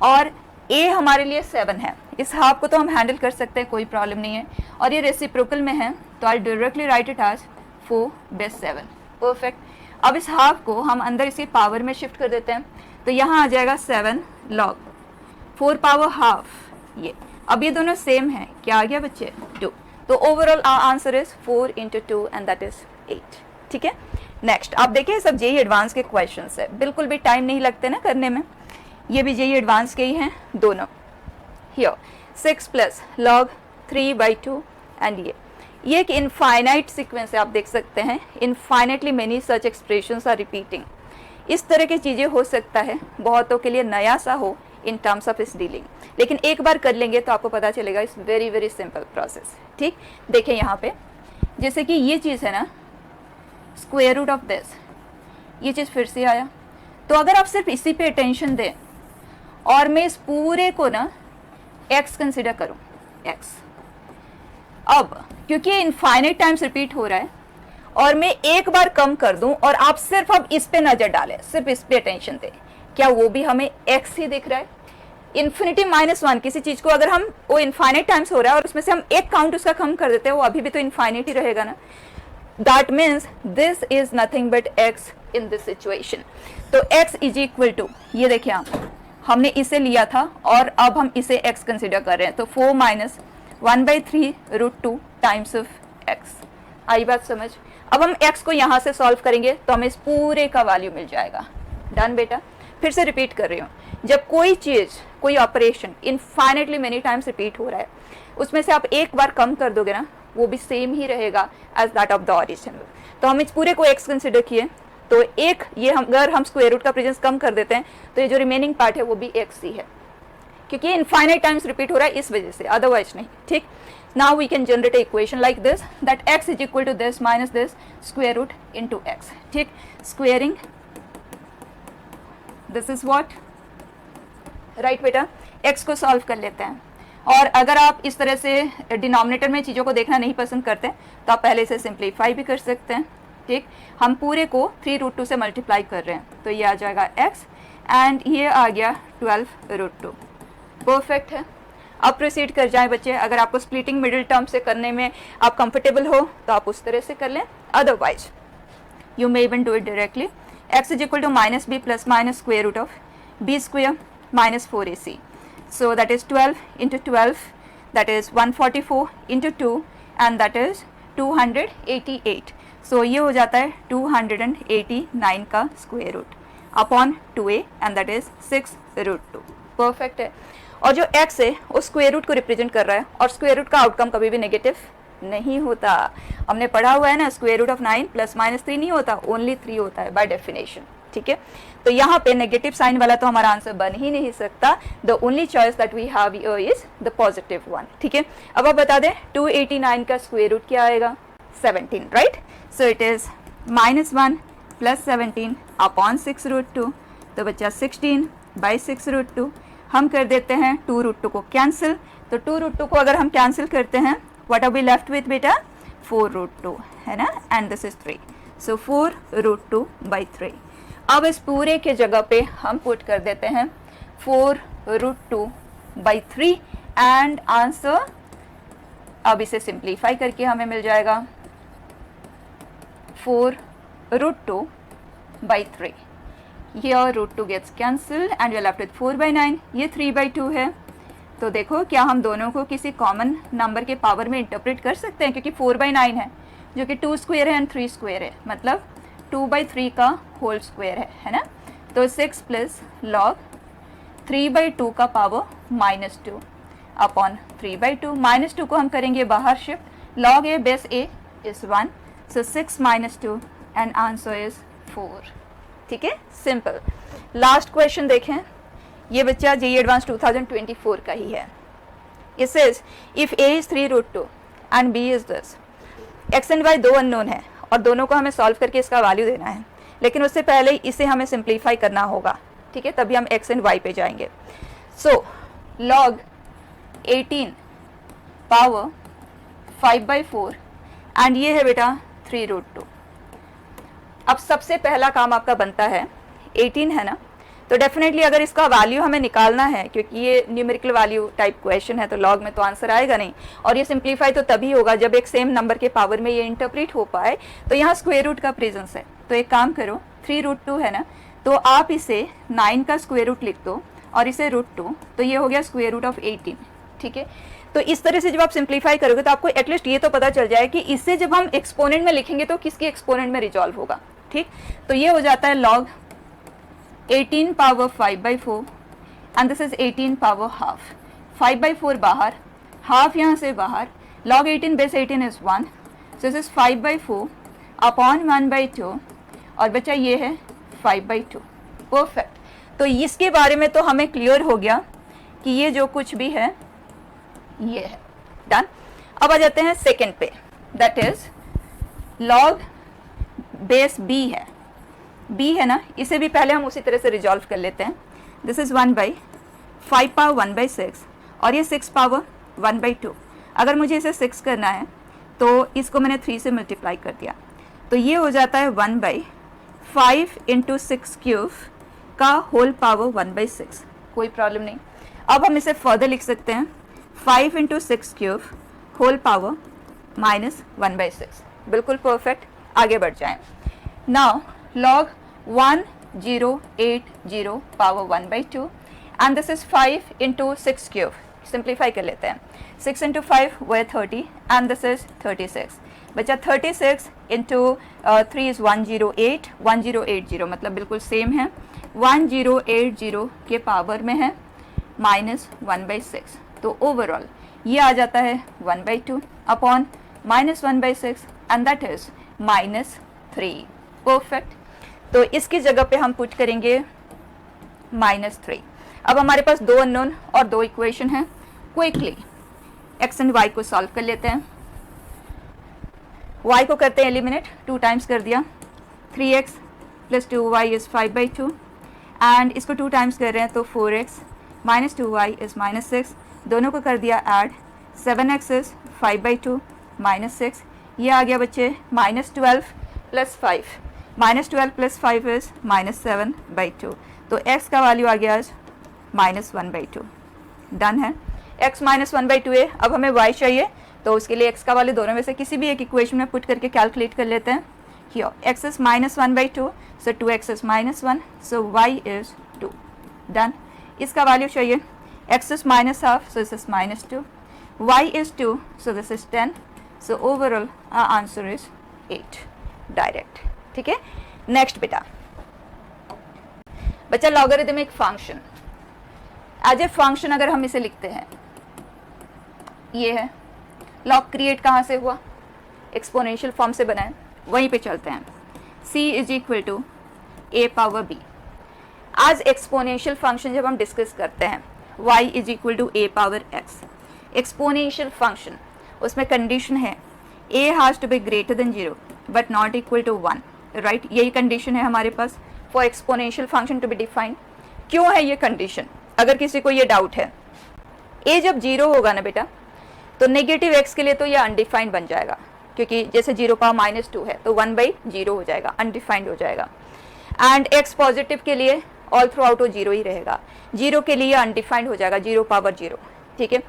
और a हमारे लिए 7 है. इस हाफ को तो हम हैंडल कर सकते हैं, कोई प्रॉब्लम नहीं है. और ये रेसिप्रोकल में है, तो I directly write it as 4 base 7. Perfect. अब इस हाफ को हम अंदर इसके पावर में शिफ्ट कर देते हैं, तो यहाँ आ जाएगा 7 log 4 पावर हाफ. ये अब ये दोनों सेम है. क्या आ गया बच्चे 2. तो overall answer is 4 × 2 and that is 8. ठीक है. नेक्स्ट आप देखिए, सब जेईई एडवांस के क्वेश्चंस है, बिल्कुल भी टाइम नहीं लगते ना करने में. ये भी जेई एडवांस के ही हैं दोनों। हियर 6 प्लस लॉग 3/2 एंड ये एक इनफाइनाइट सीक्वेंस है, आप देख सकते हैं infinitely many such expressions are repeating. इस तरह की चीज़ें हो सकता है बहुतों के लिए नया सा हो इन टर्म्स ऑफ इस डीलिंग, लेकिन एक बार कर लेंगे तो आपको पता चलेगा it's very very simple process. ठीक, देखें यहाँ पे जैसे कि ये चीज़ है ना स्क्वायर रूट ऑफ दिस, ये चीज़ फिर से आया, तो अगर आप सिर्फ इसी पे अटेंशन दें और मैं इस पूरे को ना x कंसिडर करूं x, अब क्योंकि ये इनफाइनाइट टाइम्स रिपीट हो रहा है और मैं एक बार कम कर दूं और आप सिर्फ अब इस पे नजर डालें, सिर्फ इस पे अटेंशन दें, क्या वो भी हमें x ही दिख रहा है? इन्फिनिटी -1 किसी चीज को अगर हम वो इनफाइनाइट टाइम्स हो रहा है और उसमें से हम एक काउंट उसका कम कर देते हैं, वो अभी भी तो इनफाइनाइट ही रहेगा ना। That means this is nothing but x in this situation. तो x इज इक्वल टू, ये देखिए आप, हमने इसे लिया था और अब हम इसे x कंसिडर कर रहे हैं, तो 4 - 1/3√2 टाइम्स ऑफ x। आई बात समझ? अब हम x को यहाँ से सॉल्व करेंगे तो हमें इस पूरे का वैल्यू मिल जाएगा। डन बेटा? फिर से रिपीट कर रही हूँ, जब कोई चीज़ कोई operation infinitely many times repeat हो रहा है, उसमें से आप एक बार कम कर दोगे ना, वो भी सेम ही रहेगा as that of the original. तो हम इस पूरे को x कंसिडर किए, तो एक ये अगर हम स्क्वायर रूट का प्रेजेंस कम कर देते हैं तो ये जो रिमेनिंग पार्ट है वो भी x ही है, क्योंकि इनफाइनाइट टाइम्स रिपीट हो रहा है इस वजह से, अदरवाइज नहीं। ठीक, now we can generate a equation like this that x is equal to this minus this square root into x। ठीक, squaring this is what, right बेटा? x को सॉल्व कर लेते हैं, और अगर आप इस तरह से डिनोमिनेटर में चीज़ों को देखना नहीं पसंद करते तो आप पहले से सिंप्लीफाई भी कर सकते हैं। ठीक, हम पूरे को 3√2 से मल्टीप्लाई कर रहे हैं, तो ये आ जाएगा x एंड ये आ गया 12√2। परफेक्ट है। अब प्रोसीड कर जाएं बच्चे, अगर आपको स्प्लिटिंग मिडिल टर्म से करने में आप कंफर्टेबल हो तो आप उस तरह से कर लें, otherwise you may even do it directly. x is equal to -b plus minus square root of b square minus 4ac, so that is 12 into 12, that is 144 into 2 and that is 288। so ये हो जाता है 289 का square root upon 2a and that is 6√2। Perfect है। और जो x है वो स्क्वायर रूट को रिप्रेजेंट कर रहा है, और स्क्वायर रूट का आउटकम कभी भी नेगेटिव नहीं होता। हमने पढ़ा हुआ है ना, स्क्वायर रूट ऑफ 9 + -3 नहीं होता, ओनली 3 होता है बाय डेफिनेशन। ठीक है, तो यहाँ पे नेगेटिव साइन वाला तो हमारा आंसर बन ही नहीं सकता। The only choice that we have here is the positive one. ठीक है, अब आप बता दें 289 का स्क्वायर रूट क्या आएगा? 17, right? So it is -1 + 17 upon 6√2, तो बच्चा 16/6√2। हम कर देते हैं 2√2 को कैंसिल, तो 2√2 को अगर हम कैंसिल करते हैं what are we left with बेटा? 4√2 है ना, एंड दिस इज 3, सो 4√2/3। अब इस पूरे के जगह पे हम पुट कर देते हैं 4√2/3 एंड आंसर, अब इसे सिंप्लीफाई करके हमें मिल जाएगा 4√2/3। Here √2 gets cancelled and we are left with 4/9। ये 3/2 है, तो देखो क्या हम दोनों को किसी कॉमन नंबर के पावर में इंटरप्रेट कर सकते हैं, क्योंकि 4/9 है जो कि 2 स्क्वायर है एंड 3 स्क्वायर है, मतलब 2/3 का होल स्क्वायर है ना। तो 6 प्लस लॉग 3/2 का पावर -2 अपॉन 3/2। -2 को हम करेंगे बाहर shift, log A base A is 1, so 6 - 2 and answer is 4। ठीक है, सिंपल। लास्ट क्वेश्चन देखें, ये बच्चा जेईई एडवांस 2024 का ही है। It says if a is 3√2 and b is this, x and y दो अननोन है और दोनों को हमें सॉल्व करके इसका वैल्यू देना है, लेकिन उससे पहले इसे हमें सिंप्लीफाई करना होगा। ठीक है, तभी हम x एंड y पे जाएंगे। सो लॉग 18 पावर 5/4 एंड ये है बेटा 3√2। अब सबसे पहला काम आपका बनता है 18 है ना, तो डेफिनेटली अगर इसका वैल्यू हमें निकालना है, क्योंकि ये न्यूमेरिकल वैल्यू टाइप क्वेश्चन है तो लॉग में तो आंसर आएगा नहीं, और ये सिंप्लीफाई तो तभी होगा जब एक सेम नंबर के पावर में ये इंटरप्रेट हो पाए। तो यहाँ स्क्वायर रूट का प्रेजेंस है, तो एक काम करो 3√2 है ना, तो आप इसे 9 का स्क्वायर रूट लिख दो और इसे √2, तो ये हो गया स्क्वायर रूट ऑफ 18। ठीक है, तो इस तरह से जब आप सिंप्लीफाई करोगे तो आपको एटलीस्ट ये तो पता चल जाए कि इससे जब हम एक्सपोनेंट में लिखेंगे तो किसके एक्सपोनेंट में रिजॉल्व होगा। ठीक, तो ये हो जाता है log 18 power 5/4 and this is 18 power half, 5/4 बाहर, हाफ यहाँ से बाहर, log 18 base 18 is 1, so this is 5/4 upon 1/2 और बचा ये है 5/2। परफेक्ट। तो इसके बारे में तो हमें क्लियर हो गया कि ये जो कुछ भी है ये है। डन। अब आ जाते हैं सेकेंड पे, that is log base b है, b है ना, इसे भी पहले हम उसी तरह से रिजॉल्व कर लेते हैं। दिस इज 1/5 पावर 1/6 और ये 6 पावर 1/2। अगर मुझे इसे 6 करना है तो इसको मैंने 3 से मल्टीप्लाई कर दिया, तो ये हो जाता है 1/5 इंटू 6 क्यूब का होल पावर 1/6। कोई प्रॉब्लम नहीं। अब हम इसे फर्दर लिख सकते हैं 5 इंटू 6 क्यूब होल पावर -1/6। बिल्कुल परफेक्ट। आगे बढ़ जाएं। Now log 1080 power 1/2 and this is 5 into 6 cube. Simplify कर लेते हैं, 6 इंटू 5 वह 30 एंड दिस इज 36। बचा 36 इंटू 3 इज 108, 1080 मतलब बिल्कुल सेम है, 1080 के पावर में है -1/6। तो ओवरऑल ये आ जाता है 1/2 upon -1/6 and that is -3। Perfect. तो इसकी जगह पे हम पुट करेंगे -3। अब हमारे पास 2 अननोन और 2 इक्वेशन हैं। क्विकली x एंड y को सॉल्व कर लेते हैं। y को करते हैं एलिमिनेट, 2 टाइम्स कर दिया, 3x + 2y इज़ 5/2 एंड इसको 2 टाइम्स कर रहे हैं तो 4x - 2y इज़ -6। दोनों को कर दिया ऐड, 7x इज़ 5/2 -6। ये आ गया बच्चे -12 + 5, -12 + 5 इज़ -7/2। तो x का वैल्यू आ गया -1/2। डन है। x -1/2 है। अब हमें y चाहिए, तो उसके लिए x का वैल्यू दोनों में से किसी भी एक इक्वेशन में पुट करके कैलकुलेट कर लेते हैं। Here x is -1/2, so 2x is -1, so y is 2। Done. इसका वैल्यू चाहिए, x is -1/2, so this is -2, y is 2, so this is 10, so overall our answer is 8 direct. ठीक है। नेक्स्ट बेटा, बच्चा logarithmic function as a function अगर हम इसे लिखते हैं, ये है लॉग क्रिएट कहाँ से हुआ, एक्सपोनेंशियल फॉर्म से बनाए, वहीं पे चलते हैं। c = a power b। आज एक्सपोनेंशियल फंक्शन जब हम डिस्कस करते हैं, y = a power x। Exponential function, उसमें कंडीशन है a has to be greater than 0 but not equal to 1, right. यही कंडीशन है हमारे पास for exponential function to be defined. क्यों है ये कंडीशन, अगर किसी को ये डाउट है। a जब 0 होगा ना बेटा, तो नेगेटिव x के लिए तो ये अनडिफाइंड बन जाएगा, क्योंकि जैसे 0 पावर -2 है तो 1/0 हो जाएगा, अनडिफाइंड हो जाएगा। एंड x पॉजिटिव के लिए ऑल थ्रू आउट वो 0 ही रहेगा, 0 के लिए अनडिफाइंड हो जाएगा, 0 पावर 0। ठीक है।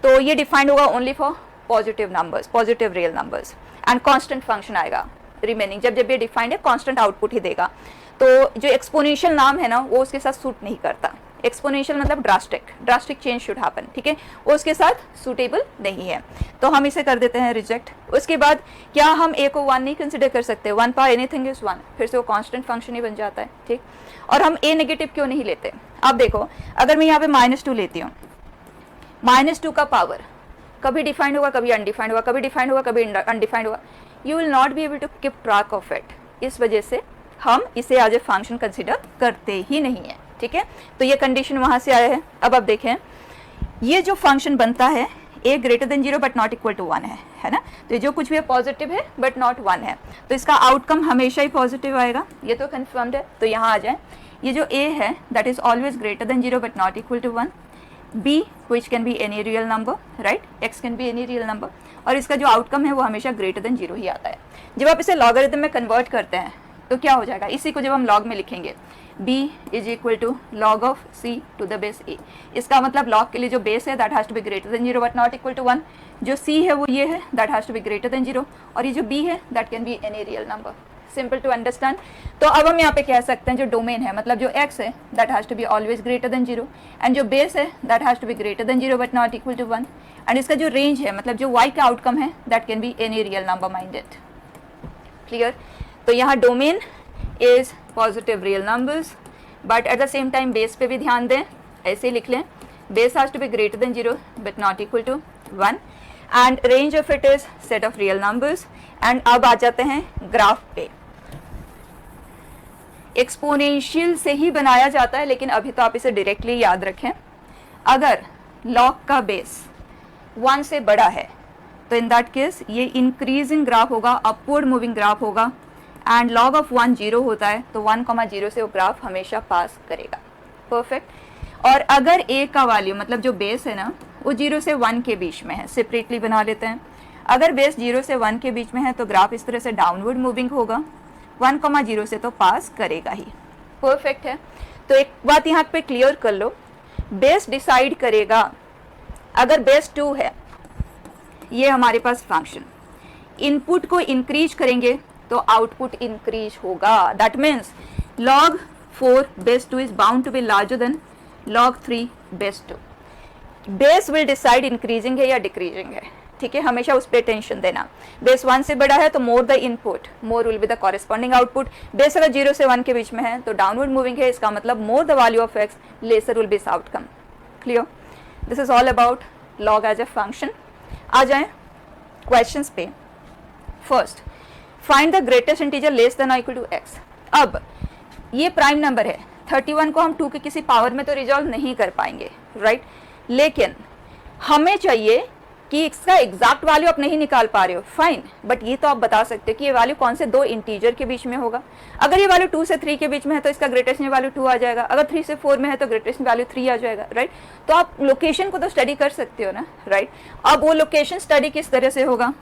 तो ये डिफाइंड होगा only for positive numbers, positive real numbers, and constant function आएगा रिमेनिंग। जब ये डिफाइंड है कांस्टेंट आउटपुट ही देगा। तो जो एक्सपोनेंशियल नाम है ना, वो उसके साथ सूट नहीं करता। एक्सपोनेंशियल मतलब ड्रास्टिक चेंज शुड हैपन, ठीक है, वो उसके साथ सूटेबल नहीं है, तो हम इसे कर देते हैं रिजेक्ट। उसके बाद क्या हम a को 1 नहीं कंसिडर कर सकते, 1 पावर एनीथिंग इज 1, फिर से वो कांस्टेंट फंक्शन ही बन जाता है। ठीक। और हम a नेगेटिव क्यों नहीं लेते, आप देखो, अगर मैं यहाँ पे -2 लेती हूँ, -2 का पावर कभी डिफाइंड होगा, कभी अनडिफाइंड होगा, कभी डिफाइंड होगा, कभी अनडिफाइंड होगा, you will not be able to keep track of it. इस वजह से हम इसे एज ए फंक्शन कंसिडर करते ही नहीं है। ठीक है। तो ये कंडीशन वहाँ से आया है। अब आप देखें, ये जो फंक्शन बनता है a greater than 0 but not equal to 1 है ना, तो जो कुछ भी है पॉजिटिव है बट नॉट 1 है, तो इसका आउटकम हमेशा ही पॉजिटिव आएगा, ये तो कन्फर्म्ड है। तो यहाँ आ जाए, ये जो a है that is always greater than 0 but not equal to 1, b which can be any real number, right, x can be any real number, और इसका जो आउटकम है वो हमेशा ग्रेटर देन 0 ही आता है। जब आप इसे लॉगरिथम में कन्वर्ट करते हैं तो क्या हो जाएगा, इसी को जब हम लॉग में लिखेंगे, b = log of c to the base a। इसका मतलब लॉग के लिए जो बेस है that has to be greater than 0 but not equal to 1, जो c है वो ये है that has to be greater than 0, और ये जो b है that can be any real number. Simple to understand. तो अब हम यहाँ पे कह सकते हैं जो डोमेन है, मतलब जो x है that has to be always greater than 0, and जो बेस है that has to be greater than 0 but not equal to 1, and इसका जो रेंज है, मतलब जो y का आउटकम है that can be any real number minded. Clear. तो यहाँ domain is positive real numbers, but at the same time base पे भी ध्यान दें, ऐसे ही लिख लें, base has to be greater than 0 but not equal to 1 and range of it is set of real numbers. And अब आ जाते हैं ग्राफ पे। एक्सपोनेंशियल से ही बनाया जाता है, लेकिन अभी तो आप इसे डायरेक्टली याद रखें। अगर log का बेस 1 से बड़ा है तो इन दैट केस ये इंक्रीजिंग ग्राफ होगा, अपवर्ड मूविंग ग्राफ होगा। एंड log ऑफ 1 0 होता है, तो 1,0 से वो ग्राफ हमेशा पास करेगा। परफेक्ट। और अगर a का वैल्यू मतलब जो बेस है ना वो 0 से 1 के बीच में है, सेपरेटली बना लेते हैं। अगर बेस 0 से 1 के बीच में है तो ग्राफ इस तरह से डाउनवर्ड मूविंग होगा, 1,0 से तो पास करेगा ही। परफेक्ट है। तो एक बात यहाँ पे क्लियर कर लो, बेस डिसाइड करेगा। अगर बेस 2 है, ये हमारे पास फंक्शन, इनपुट को इंक्रीज करेंगे तो आउटपुट इंक्रीज होगा। That means log 4 base 2 is bound to be larger than log 3 base 2। Base will decide increasing है या डिक्रीजिंग है, ठीक है, हमेशा उस पर टेंशन देना। बेस 1 से बड़ा है तो मोर the input more will be the corresponding output. Base अगर 0 से 1 के बीच में है तो डाउनवर्ड मूविंग है, इसका मतलब more the value of x lesser will be is outcome. Clear? This is all about log as a function. आ जाएं क्वेश्चंस पे। First, find the greatest integer less than और इक्वल टू x। अब ये prime number है, 31 को हम 2 के किसी पावर में तो रिजॉल्व नहीं कर पाएंगे, राइट? लेकिन हमें चाहिए कि इसका एग्जैक्ट वैल्यू आप नहीं निकाल पा रहे हो, फाइन, बट ये तो आप बता सकते हो कि ये वैल्यू कौन से दो इंटीजर के बीच में होगा। अगर ये वैल्यू 2 से 3 के बीच में है तो इसका ग्रेटेस्ट वैल्यू 2 आ जाएगा, अगर 3 से 4 में है तो ग्रेटेस्ट वैल्यू 3 आ जाएगा, राइट? तो आप लोकेशन को तो स्टडी कर सकते हो ना, राइट? अब वो लोकेशन स्टडी किस तरह से होगा,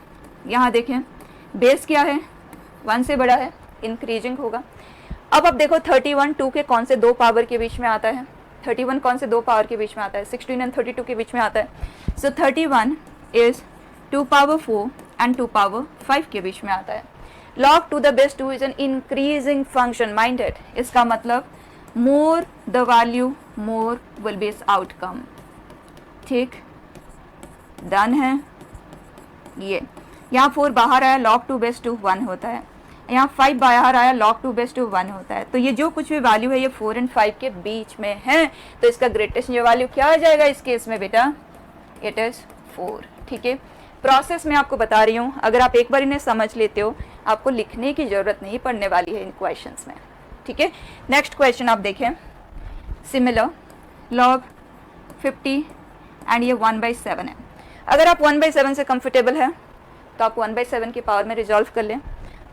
यहाँ देखें, बेस क्या है, 1 से बड़ा है, इंक्रीजिंग होगा। अब आप देखो 31 2 के कौन से दो पावर के बीच में आता है, 31 कौन से दो पावर के बीच में आता है, 16 एंड 32 के बीच में आता है। सो 31 इज 2 पावर 4 एंड 2 पावर 5 के बीच में आता है। log 2 the base 2 is an increasing function, minded, इसका मतलब more the value more will be is outcome. ठीक, डन है। ये यहाँ 4 बाहर आया, log 2 बेस 2 1 होता है, यहाँ 5 बाहर आया, log 2 बेस 2 1 होता है। तो ये जो कुछ भी वैल्यू है ये 4 एंड 5 के बीच में है, तो इसका ग्रेटेस्ट ये वैल्यू क्या आ जाएगा इस केस में बेटा, इट इज 4। ठीक है, प्रोसेस में आपको बता रही हूँ, अगर आप एक बार इन्हें समझ लेते हो आपको लिखने की जरूरत नहीं पड़ने वाली है इन क्वेश्चंस में। ठीक है, नेक्स्ट क्वेश्चन आप देखें, सिमिलर, log 50 एंड ये 1/7 है। अगर आप 1/7 से कंफर्टेबल है तो आप 1/7 की पावर में रिजॉल्व कर लें।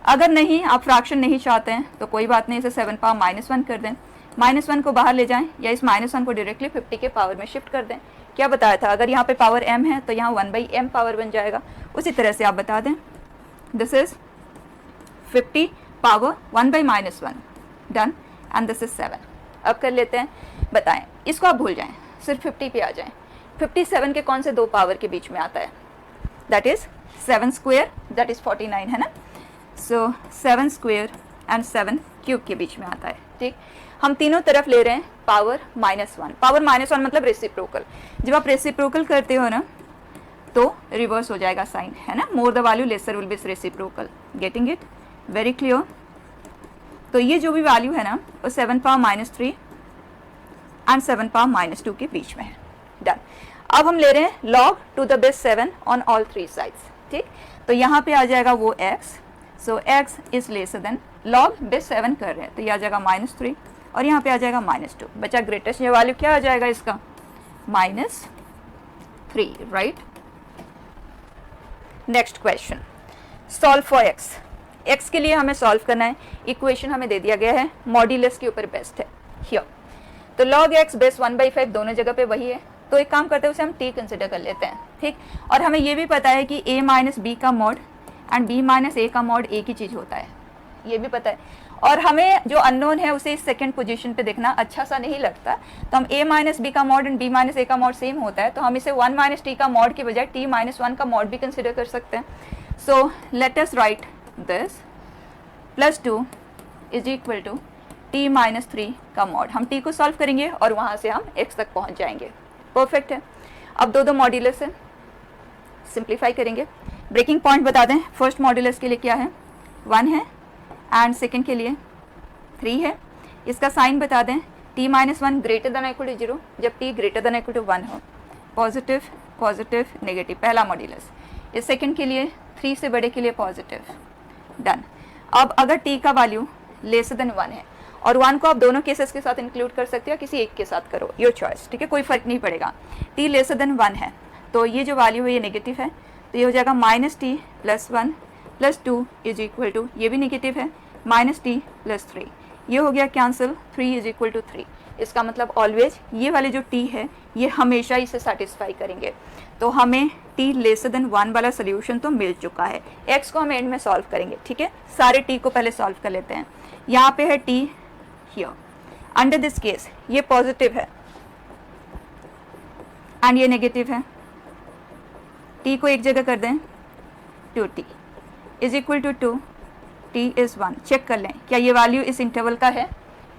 अगर नहीं, आप फ्रैक्शन नहीं चाहते हैं तो कोई बात नहीं, इसे 7 पावर -1 कर दें, -1 को बाहर ले जाएं या इस -1 को डायरेक्टली 50 के पावर में शिफ्ट कर दें। क्या बताया था, अगर यहाँ पे पावर m है तो यहाँ 1/m पावर बन जाएगा, उसी तरह से आप बता दें this is 50 power 1/-1, done, and this is 7। अब कर लेते हैं, बताएं, इसको आप भूल जाएं, सिर्फ 50 पे आ जाएं। 57 के कौन से दो पावर के बीच में आता है, that is 7 square, that is 49 है ना। सो 7 स्क्वायर एंड 7 क्यूब के बीच में आता है। ठीक, हम तीनों तरफ ले रहे हैं पावर -1। पावर -1 मतलब रेसिप्रोकल, जब आप रेसिप्रोकल करते हो ना तो रिवर्स हो जाएगा साइन, है ना, मोर the value laser will B reciprocal. Getting it, very clear. तो ये जो भी वैल्यू है ना वो 7 पावर -3 एंड 7 पावर -2 के बीच में है, डन। अब हम ले रहे हैं log 2 the base 7 on all 3 sides. ठीक, तो यहाँ पे आ जाएगा वो x, so x is lesser than log base 7 कर रहे हैं तो ये आ जाएगा -3 और यहाँ पे आ जाएगा -2। बचा ग्रेटेस्ट ये वैल्यू क्या आ जाएगा इसका, -3, right. Next question, solve for x के लिए हमें सॉल्व करना है। इक्वेशन हमें दे दिया गया है, मॉड्यूलस के ऊपर बेस्ट है हियर। तो log x बेस 1/5 दोनों जगह पे वही है, तो एक काम करते हैं उसे हम t कंसिडर कर लेते हैं। ठीक, और हमें ये भी पता है कि a माइनस b का mod and b minus a का मॉड एक ही चीज़ होता है, ये भी पता है। और हमें जो अननोन है उसे इस सेकंड पोजीशन पे देखना अच्छा सा नहीं लगता, तो हम a माइनस बी का mod and b minus a का मॉड सेम होता है, तो हम इसे 1 माइनस t का मॉड की बजाय t माइनस 1 का मॉड भी कंसिडर कर सकते हैं। So let us write this, +2 is equal to t minus 3 का मॉड। हम t को सॉल्व करेंगे और वहाँ से हम x तक पहुँच जाएंगे। परफेक्ट है। अब दो मॉड्यूलस है, सिंप्लीफाई करेंगे। ब्रेकिंग पॉइंट बता दें, फर्स्ट मॉड्यूलस के लिए क्या है, 1 है एंड सेकंड के लिए 3 है। इसका साइन बता दें, t minus one greater than equal to zero, जब t greater than equal to one हो, पॉजिटिव पॉजिटिव नेगेटिव, पहला मॉड्यूलस। इस सेकंड के लिए 3 से बड़े के लिए पॉजिटिव, डन। अब अगर t का वैल्यू लेस देन 1 है, और 1 को आप दोनों केसेस के साथ इंक्लूड कर सकते हो, किसी एक के साथ करो, योर चॉइस, ठीक है, कोई फर्क नहीं पड़ेगा। t लेस देन 1 है तो ये जो वैल्यू है ये नेगेटिव है, तो ये हो जाएगा minus T plus 1 plus 2 is equal to, ये भी नेगेटिव है, माइनस टी प्लस 3, ये हो गया कैंसिल, 3 इज इक्वल टू 3। इसका मतलब ऑलवेज ये वाले जो t है ये हमेशा इसे सेटिस्फाई करेंगे। तो हमें t लेस देन 1 वाला सोल्यूशन तो मिल चुका है। x को हम एंड में सॉल्व करेंगे, ठीक है, सारे t को पहले सॉल्व कर लेते हैं। यहाँ पे है t here, under this case ये पॉजिटिव है एंड ये नेगेटिव है, t को एक जगह कर दें, 2t is equal to 2, t is 1। Check कर लें क्या ये वैल्यू इस इंटरवल का है,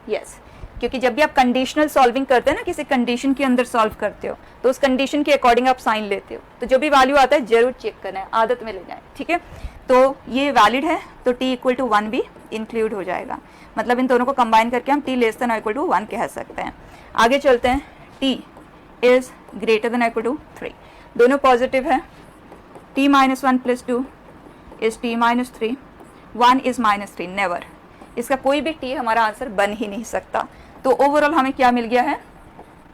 यस, क्योंकि जब भी आप कंडीशनल सॉल्विंग करते हैं ना, किसी कंडीशन के अंदर सॉल्व करते हो तो उस कंडीशन के अकॉर्डिंग आप साइन लेते हो, तो जो भी वैल्यू आता है जरूर चेक करना है, आदत में ले जाए, ठीक है। तो ये वैलिड है तो t इक्वल टू 1 भी इंक्लूड हो जाएगा, मतलब इन दोनों को कंबाइन करके हम t less than equal to 1 कह सकते हैं। आगे चलते हैं, t is greater than equal to 3, दोनों पॉजिटिव है, t minus 1 plus 2 is t minus 3, 1 is minus 3, never, इसका कोई भी t हमारा आंसर बन ही नहीं सकता। तो ओवरऑल हमें क्या मिल गया है,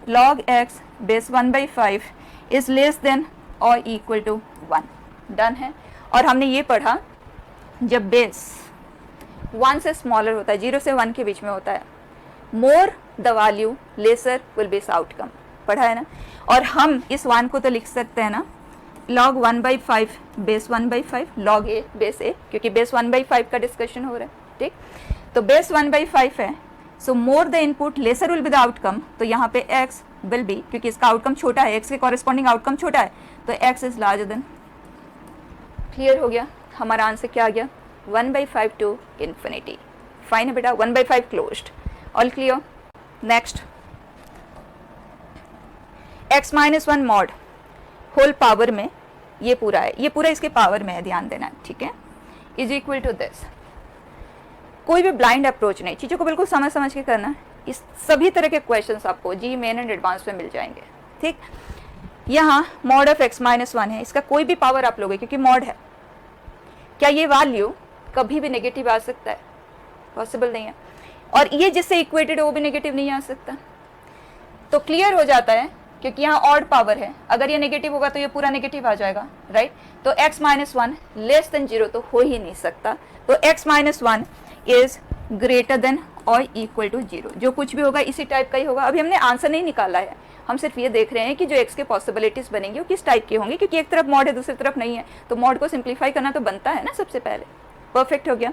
log x base 1/5 is less than और इक्वल टू 1, डन है। और हमने ये पढ़ा जब बेस 1 से स्मॉलर होता है, 0 से 1 के बीच में होता है, मोर the value laser will B outcome, पढ़ा है ना। और हम इस 1 को तो लिख सकते हैं ना log 1/5 base 1/5 log a base a, क्योंकि बेस 1/5 का डिस्कशन हो रहा है, ठीक। तो बेस 1/5 है, so more the input lesser will be the outcome, तो यहाँ पे x विल बी, क्योंकि इसका आउटकम छोटा है, x के कॉरेस्पॉन्डिंग आउटकम छोटा है, तो x is larger than. Clear हो गया, हमारा आंसर क्या आ गया, 1/5 टू इन्फिनिटी। फाइन है बेटा, 1/5 closed, all clear. Next, x minus 1 mod whole power में, ये पूरा है, ये पूरा इसके पावर में है, ध्यान देना, ठीक है, इज इक्वल टू दिस। कोई भी ब्लाइंड अप्रोच नहीं, चीज़ों को बिल्कुल समझ समझ के करना। इस सभी तरह के क्वेश्चंस आपको जी मेन एंड एडवांस में मिल जाएंगे, ठीक। यहाँ मॉड ऑफ x माइनस 1 है, इसका कोई भी पावर आप लोगे क्योंकि मॉड है, क्या ये वैल्यू कभी भी नेगेटिव आ सकता है, पॉसिबल नहीं है। और ये जिससे इक्वेटेड है वो भी नेगेटिव नहीं आ सकता, तो क्लियर हो जाता है, क्योंकि यहाँ ऑड पावर है, अगर ये नेगेटिव होगा तो ये पूरा नेगेटिव आ जाएगा, राइट। तो x माइनस 1 लेस देन 0 तो हो ही नहीं सकता, तो x minus 1 is greater than और इक्वल टू 0, जो कुछ भी होगा इसी टाइप का ही होगा। अभी हमने आंसर नहीं निकाला है, हम सिर्फ ये देख रहे हैं कि जो x के पॉसिबिलिटीज बनेंगी वो किस टाइप की होंगी, क्योंकि एक तरफ मॉड है दूसरी तरफ नहीं है, तो मॉड को सिंप्लीफाई करना तो बनता है ना सबसे पहले। परफेक्ट हो गया,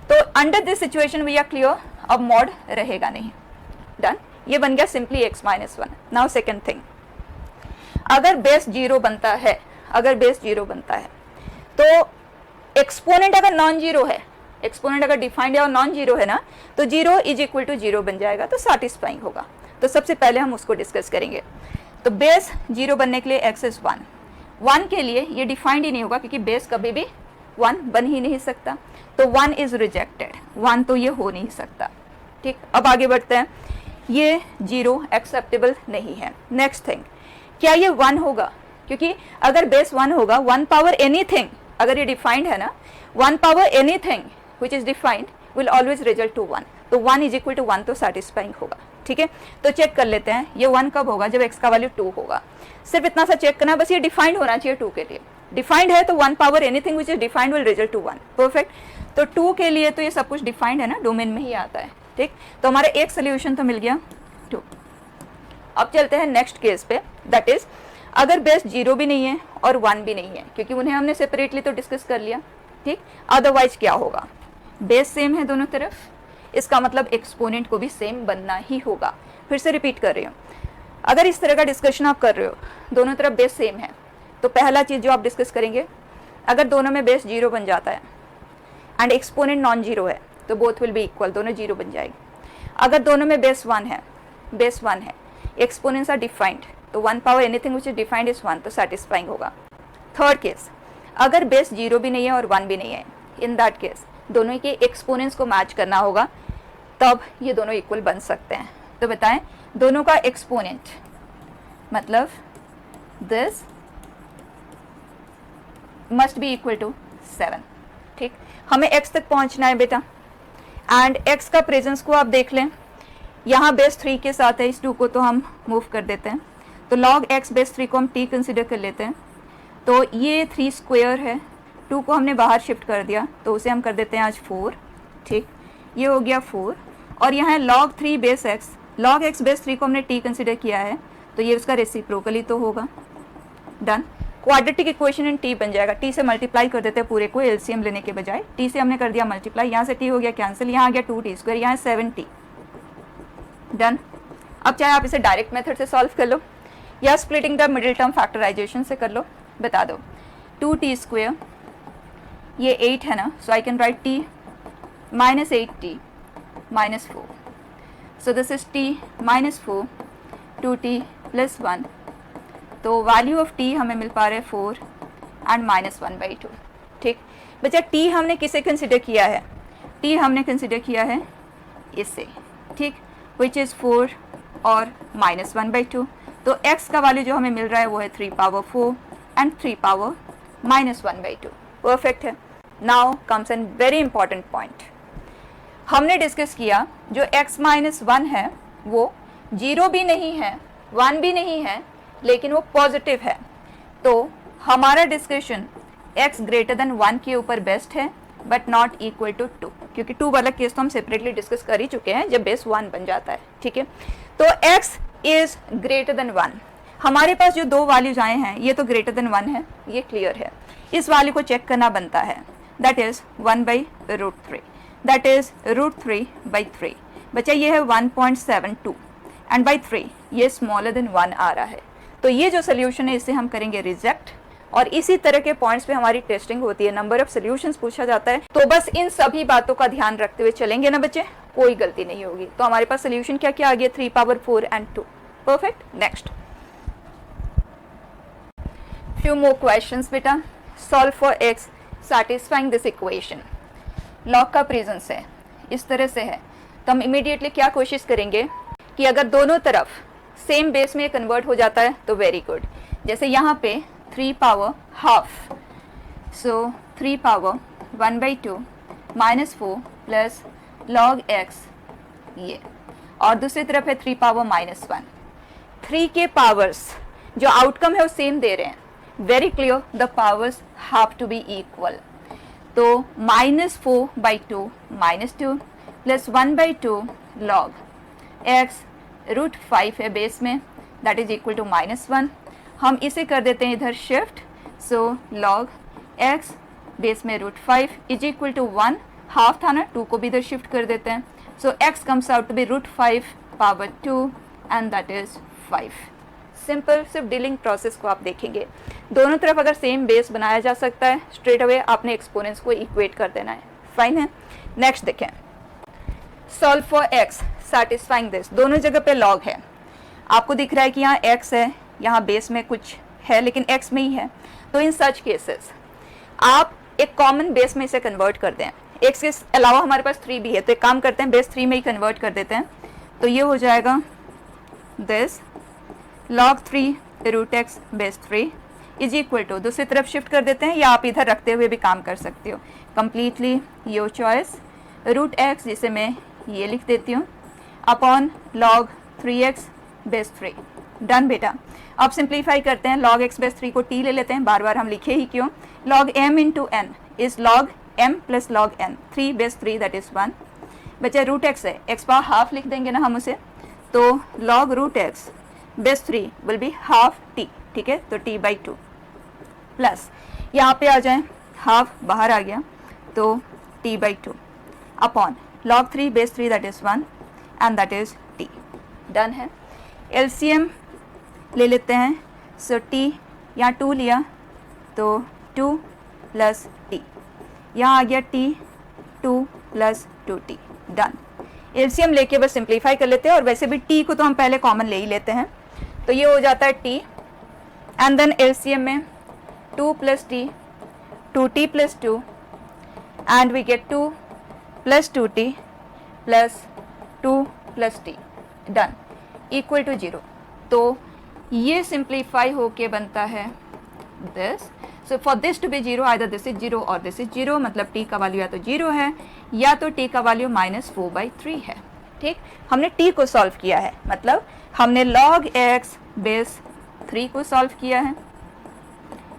तो under this situation we are clear, अब मॉड रहेगा नहीं, डन, ये बन गया simply x minus 1। Now second thing, अगर बेस 0 बनता है, अगर बेस 0 बनता है तो एक्सपोनेंट अगर नॉन जीरो है, एक्सपोनेंट अगर डिफाइंड है और नॉन जीरो है ना, तो 0 इज इक्वल टू 0 बन जाएगा, तो सैटिस्फाइंग होगा। तो सबसे पहले हम उसको डिस्कस करेंगे। तो बेस 0 बनने के लिए x इज 1, 1 के लिए ये डिफाइंड ही नहीं होगा, क्योंकि बेस कभी भी 1 बन ही नहीं सकता, तो 1 इज रिजेक्टेड, 1 तो ये हो नहीं सकता, ठीक। अब आगे बढ़ते हैं, ये 0 एक्सेप्टेबल नहीं है। नेक्स्ट थिंग, क्या ये 1 होगा, क्योंकि अगर बेस 1 होगा, 1 पावर एनीथिंग, अगर ये डिफाइंड है ना, 1 power anything which is defined will always result to 1, तो 1 इज इक्वल टू 1 तो सेटिस्फाइंग होगा, ठीक है। तो चेक कर लेते हैं ये 1 कब होगा, जब x का वैल्यू 2 होगा। सिर्फ इतना सा चेक करना, बस ये डिफाइंड होना चाहिए 2 के लिए, डिफाइंड है तो 1 power anything which is defined will result to 1, perfect. तो 2 के लिए तो ये सब कुछ डिफाइंड है ना, डोमेन में ही आता है, ठीक। तो हमारा एक सोल्यूशन तो मिल गया 2। अब चलते हैं नेक्स्ट केस पे, दैट इज अगर बेस 0 भी नहीं है और 1 भी नहीं है, क्योंकि उन्हें हमने सेपरेटली तो डिस्कस कर लिया, ठीक। अदरवाइज क्या होगा, बेस सेम है दोनों तरफ, इसका मतलब एक्सपोनेंट को भी सेम बनना ही होगा। फिर से रिपीट कर रही हूँ, अगर इस तरह का डिस्कशन आप कर रहे हो, दोनों तरफ बेस सेम है, तो पहला चीज़ जो आप डिस्कस करेंगे, अगर दोनों में बेस 0 बन जाता है एंड एक्सपोनेंट नॉन जीरो है, तो बोथ विल बी इक्वल, दोनों 0 बन जाएगी। अगर दोनों में बेस 1 है, बेस 1 है, एक्सपोनेंट्स आर डिफाइंड, तो 1 power anything which is defined is 1, तो सेटिस्फाइंग होगा। थर्ड केस, अगर बेस 0 भी नहीं है और 1 भी नहीं है, इन दैट केस दोनों के एक्सपोनेंट्स को मैच करना होगा, तब ये दोनों इक्वल बन सकते हैं। तो बताएं दोनों का एक्सपोनेंट, मतलब this must be equal to 7। ठीक, हमें x तक पहुंचना है बेटा, एंड x का प्रेजेंस को आप देख लें, यहाँ बेस 3 के साथ है, इस 2 को तो हम मूव कर देते हैं, तो log x बेस 3 को हम t कंसिडर कर लेते हैं, तो ये 3 स्क्वायर है, 2 को हमने बाहर शिफ्ट कर दिया तो उसे हम कर देते हैं आज 4। ठीक, ये हो गया 4, और यहाँ है log 3 base x, log x base 3 को हमने t कंसिडर किया है तो ये उसका रेसिप्रोकली तो होगा। Done, quadratic equation in t बन जाएगा, t से मल्टीप्लाई कर देते हैं पूरे को एलसीएम लेने के बजाय, t से हमने कर दिया मल्टीप्लाई, यहाँ से t हो गया कैंसिल, यहाँ आ गया 2t स्क्वायर, यहाँ 7t। डन, अब चाहे आप इसे डायरेक्ट मेथड से सॉल्व कर लो या splitting the middle term factorization से कर लो। बता दो 2t स्क्वायर, ये 8 है ना, so I can write t minus 8t minus 4, so this is t minus 4, 2t plus 1, तो वैल्यू ऑफ t हमें मिल पा रहा है 4 एंड माइनस 1/2। ठीक बच्चा, t हमने किसे कंसिडर किया है, t हमने कंसिडर किया है इससे, ठीक, विच इज़ 4 और माइनस 1/2, तो x का वैल्यू जो हमें मिल रहा है वो है 3 power 4 and 3 power minus 1/2। Perfect है। Now comes an very important point, हमने डिस्कस किया जो x माइनस 1 है वो 0 भी नहीं है 1 भी नहीं है, लेकिन वो पॉजिटिव है, तो हमारा डिस्कशन x ग्रेटर देन 1 के ऊपर बेस्ट है बट नॉट इक्वल टू 2, क्योंकि 2 वाला केस तो हम सेपरेटली डिस्कस कर ही चुके हैं जब बेस 1 बन जाता है। ठीक है, तो x इज ग्रेटर देन 1, हमारे पास जो दो वैल्यूज आए हैं ये तो ग्रेटर देन 1 है, ये क्लियर है, इस वैल्यू को चेक करना बनता है, दैट इज 1/√3, दैट इज √3/3। बच्चा ये है 1.72 एंड बाई 3 ये स्मॉलर देन 1 आ रहा है, तो ये जो सोल्यूशन है इसे हम करेंगे रिजेक्ट, और इसी तरह के पॉइंट्स पे हमारी टेस्टिंग होती है, नंबर ऑफ सॉल्यूशंस पूछा जाता है, तो बस इन सभी बातों का ध्यान रखते हुए चलेंगे ना बच्चे, कोई गलती नहीं होगी। तो हमारे पास सोल्यूशन क्या क्या आ गया, 3 power 4 and 2। Perfect. Next few more questions बेटा, solve for x satisfying this equation. Log का प्रेजेंस है, इस तरह से है, तो हम इमीडिएटली क्या कोशिश करेंगे कि अगर दोनों तरफ सेम बेस में कन्वर्ट हो जाता है तो वेरी गुड। जैसे यहाँ पे 3 पावर हाफ, सो 3 power 1/2 minus 4 plus log x ये, और दूसरी तरफ है 3 पावर माइनस 1। 3 के पावर्स जो आउटकम है वो सेम दे रहे हैं, very clear, the powers have to be equal, तो -4/2 -2 प्लस 1/2 log x √5 है बेस में, दैट इज इक्वल टू -1। हम इसे कर देते हैं इधर शिफ्ट, सो log x बेस में √5 इज इक्वल टू 1, हाफ था ना, 2 को भी इधर शिफ्ट कर देते हैं, so x comes out to be √5 power 2 and that is 5। Simple, सिर्फ डीलिंग प्रोसेस को आप देखेंगे, दोनों तरफ अगर सेम बेस बनाया जा सकता है, स्ट्रेट अवे आपने एक्सपोनेंट्स को इक्वेट कर देना है। फाइन है। नेक्स्ट देखें, solve for x satisfying this, दोनों जगह पे log है, आपको दिख रहा है कि यहाँ x है, यहाँ बेस में कुछ है लेकिन x में ही है, तो इन सच केसेस आप एक कॉमन बेस में इसे कन्वर्ट कर दें, x के अलावा हमारे पास 3 भी है, तो एक काम करते हैं बेस 3 में ही कन्वर्ट कर देते हैं, तो ये हो जाएगा this log 3 √x base 3 is equal to, दूसरी तरफ शिफ्ट कर देते हैं या आप इधर रखते हुए भी काम कर सकते हो, कंप्लीटली योर चॉइस, √x जिसे मैं ये लिख देती हूँ upon log 3x base 3। Done बेटा, अब सिंप्लीफाई करते हैं, log x बेस 3 को t ले लेते हैं, बार बार हम लिखे ही क्यों, log m into n is log m plus log n, 3 base 3 that is 1। बच्चा √x है, x पावर हाफ लिख देंगे ना हम उसे, तो log √x base 3 will be half t, ठीक है, तो t/2 प्लस यहाँ पे आ जाए, हाफ बाहर आ गया तो t/2 upon log 3 base 3 that is 1 and that is t। Done है। एलसीएम ले लेते हैं, सो t यहाँ 2 लिया तो 2 प्लस t, यहाँ आ गया t 2 plus 2t। Done, LCM लेके बस सिंप्लीफाई कर लेते हैं, और वैसे भी t को तो हम पहले कॉमन ले ही लेते हैं, तो ये हो जाता है t एंड देन एलसीएम में 2 plus t 2t plus 2 and we get 2 plus 2t plus 2 plus t। Done, equal to 0। तो ये सिंप्लीफाई होके बनता है this. So for this to be 0 either this is 0 और दिस इज 0, मतलब t का value या तो 0 है या तो t का वैल्यू -4/3 है। ठीक, हमने t को सॉल्व किया है, मतलब हमने log x बेस 3 को सॉल्व किया है।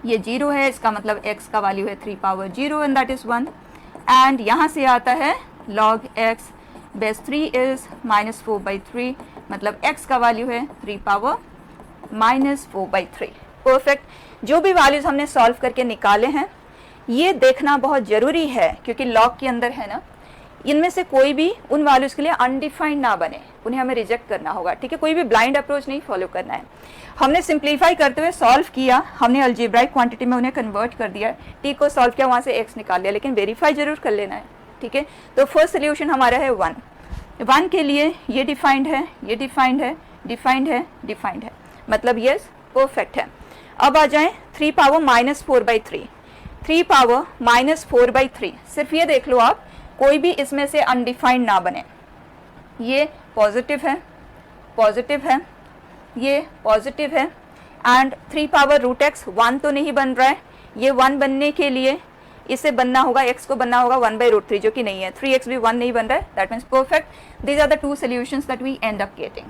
ये 0 है, इसका मतलब x का वैल्यू है 3 power 0 and that is 1। And यहाँ से आता है log x बेस 3 इज -4/3, मतलब x का वैल्यू है 3 पावर -4/3। परफेक्ट। जो भी वैल्यूज हमने सॉल्व करके निकाले हैं, ये देखना बहुत ज़रूरी है क्योंकि लॉग के अंदर है ना, इनमें से कोई भी उन वैल्यूज़ के लिए अनडिफाइंड ना बने, उन्हें हमें रिजेक्ट करना होगा। ठीक है, कोई भी ब्लाइंड अप्रोच नहीं फॉलो करना है। हमने सिंप्लीफाई करते हुए सॉल्व किया, हमने अलजेब्राइक क्वांटिटी में उन्हें कन्वर्ट कर दिया, टी को सॉल्व किया, वहाँ से एक्स निकाल लिया, लेकिन वेरीफाई जरूर कर लेना है। ठीक है, तो फर्स्ट सोल्यूशन हमारा है 1। 1 के लिए ये डिफाइंड है, ये डिफाइंड है, डिफाइंड है, डिफाइंड है, मतलब यस परफेक्ट है। अब आ जाएं 3 पावर -4/3। 3 पावर -4/3, सिर्फ ये देख लो आप, कोई भी इसमें से अनडिफाइंड ना बने। ये पॉजिटिव है, पॉजिटिव है, ये पॉजिटिव है, एंड 3 पावर √x 1 तो नहीं बन रहा है। ये 1 बनने के लिए इसे बनना होगा, x को बनना होगा 1/√3, जो कि नहीं है। 3x भी 1 नहीं बन रहा है, that means perfect. These are the 2 solutions that we end up getting.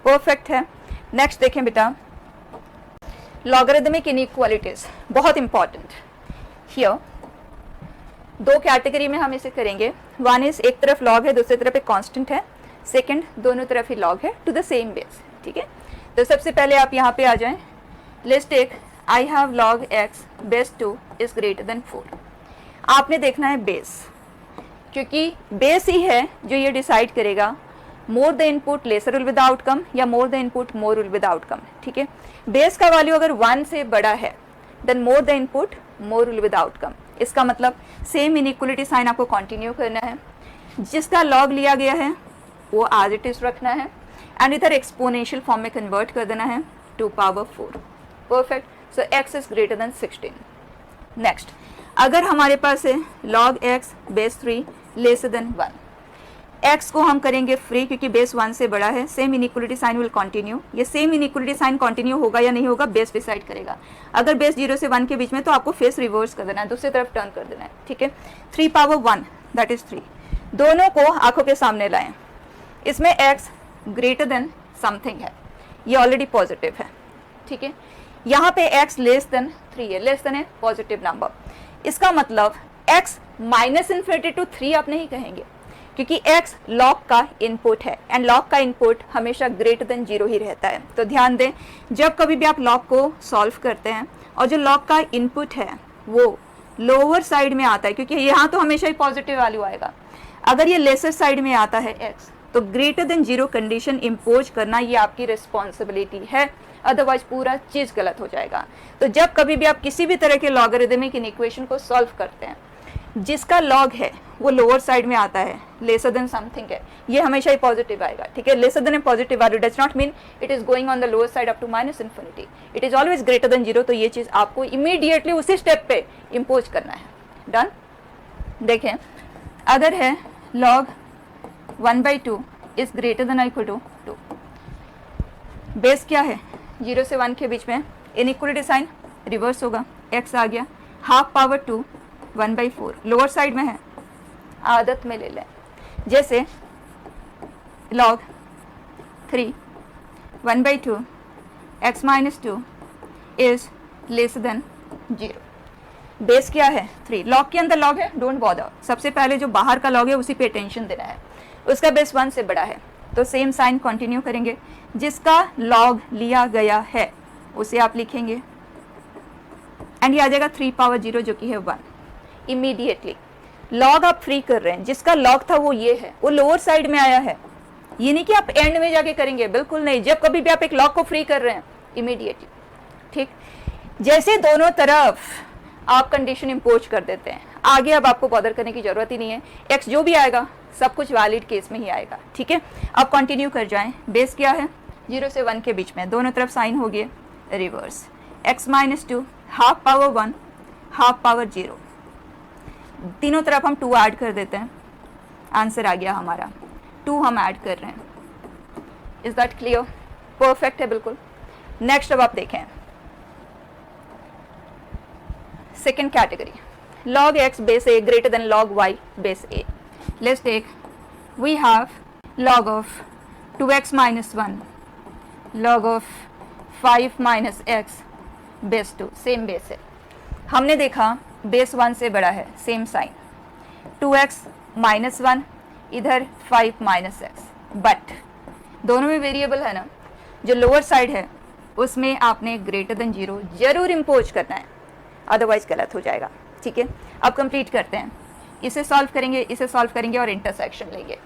Perfect है। नेक्स्ट देखें बेटा, लॉगरिदमिक इनइक्वालिटीज, बहुत इंपॉर्टेंट। हियर 2 कैटेगरी में हम इसे करेंगे। वन इज एक तरफ लॉग है, दूसरी तरफ एक कांस्टेंट है। सेकंड, दोनों तरफ ही लॉग है टू द सेम बेस। ठीक है, तो सबसे पहले आप यहाँ पे आ जाएं। Let's take I have log x base 2 is greater than 4। आपने देखना है बेस, क्योंकि बेस ही है जो ये डिसाइड करेगा more the input lesser will with outcome या more the input more will with outcome. ठीक है, बेस का वैल्यू अगर 1 से बड़ा है then more the input more will with outcome. इसका मतलब सेम इनइक्वलिटी साइन आपको कंटिन्यू करना है। जिसका लॉग लिया गया है वो एज इट इज रखना है एंड इधर एक्सपोनेंशियल फॉर्म में कन्वर्ट कर देना है 2 power 4। Perfect. So x is greater then 16। Next, अगर हमारे पास है log x base 3 lesser than 1, x को हम करेंगे फ्री क्योंकि बेस 1 से बड़ा है। Same inequality sign will continue. ये सेम इनइक्वलिटी साइन कंटिन्यू होगा या नहीं होगा, बेस डिसाइड करेगा। अगर बेस 0 से 1 के बीच में तो आपको फेस रिवर्स कर देना है, दूसरी तरफ टर्न कर देना है। ठीक है, 3 पावर 1 दैट इज 3। दोनों को आंखों के सामने लाएं। इसमें x ग्रेटर देन समथिंग है, ये ऑलरेडी पॉजिटिव है। ठीक है, यहाँ पे x लेस देन 3 है, लेस देन है पॉजिटिव नंबर। इसका मतलब x -∞ to 3 आप नहीं कहेंगे क्योंकि x लॉग का इनपुट है एंड लॉग का इनपुट हमेशा ग्रेटर देन 0 ही रहता है। तो ध्यान दें, जब कभी भी आप लॉग को सॉल्व करते हैं और जो लॉग का इनपुट है वो लोअर साइड में आता है, क्योंकि यहाँ तो हमेशा ही पॉजिटिव वैल्यू आएगा। अगर ये लेसर साइड में आता है x, तो ग्रेटर देन 0 कंडीशन इम्पोज करना ये आपकी रिस्पॉन्सिबिलिटी है, अदरवाइज पूरा चीज़ गलत हो जाएगा। तो जब कभी भी आप किसी भी तरह के लॉगरिदमिक इक्वेशन को सॉल्व करते हैं, जिसका लॉग है वो लोअर साइड में आता है, लेसर देन समथिंग है, ये हमेशा ही पॉजिटिव आएगा। ठीक है, lesser than a positive value does not mean it is going on the lower side up to -∞, it is always greater than 0। तो ये चीज़ आपको इमीडिएटली उसी स्टेप पे इम्पोज करना है। डन। देखें, अगर है log 1/2 is greater than equal to 2, base क्या है 0 से 1 के बीच में, इनइक्वलिटी साइन रिवर्स होगा, x आ गया, हाफ पावर 2 1/4 लोअर साइड में है। आदत में ले लें, जैसे log 3 1/2 x - 2 is less then 0। Base क्या है 3, लॉग के अंदर लॉग है, डोंट बॉदर। सबसे पहले जो बाहर का लॉग है उसी पे अटेंशन देना है। उसका बेस 1 से बड़ा है तो सेम साइन कंटिन्यू करेंगे। जिसका लॉग लिया गया है उसे आप लिखेंगे एंड ये आ जाएगा 3 पावर 0 जो कि है 1। इमीडिएटली लॉग आप फ्री कर रहे हैं, जिसका लॉग था वो ये है, वो लोअर साइड में आया है। ये नहीं कि आप एंड में जाके करेंगे, बिल्कुल नहीं। जब कभी भी आप एक लॉग को फ्री कर रहे हैं इमीडिएटली, ठीक, जैसे दोनों तरफ आप कंडीशन इम्पोज कर देते हैं, आगे अब आपको बॉदर करने की जरूरत ही नहीं है। एक्स जो भी आएगा सब कुछ वैलिड केस में ही आएगा। ठीक है, अब कंटिन्यू कर जाएं। बेस क्या है 0 से 1 के बीच में, दोनों तरफ साइन हो गए reverse. x - 2 half power 1 half power 0, तीनों तरफ हम 2 ऐड कर देते हैं, आंसर आ गया हमारा। 2 हम ऐड कर रहे हैं, इज दैट क्लियर? परफेक्ट है बिल्कुल। नेक्स्ट अब आप देखें second category, log x base a greater than log y base a. Let's take, we have log of 2x minus 1, log of 5 minus x base 2, same base है। हमने देखा base 1 से बड़ा है, सेम साइन, 2x माइनस 1 इधर 5 minus x, but दोनों में variable है ना, जो लोअर साइड है उसमें आपने ग्रेटर देन 0 जरूर इम्पोज करना है, अदरवाइज गलत हो जाएगा। ठीक है, अब कंप्लीट करते हैं, इसे सॉल्व करेंगे, इसे सॉल्व करेंगे और इंटरसेक्शन लेंगे।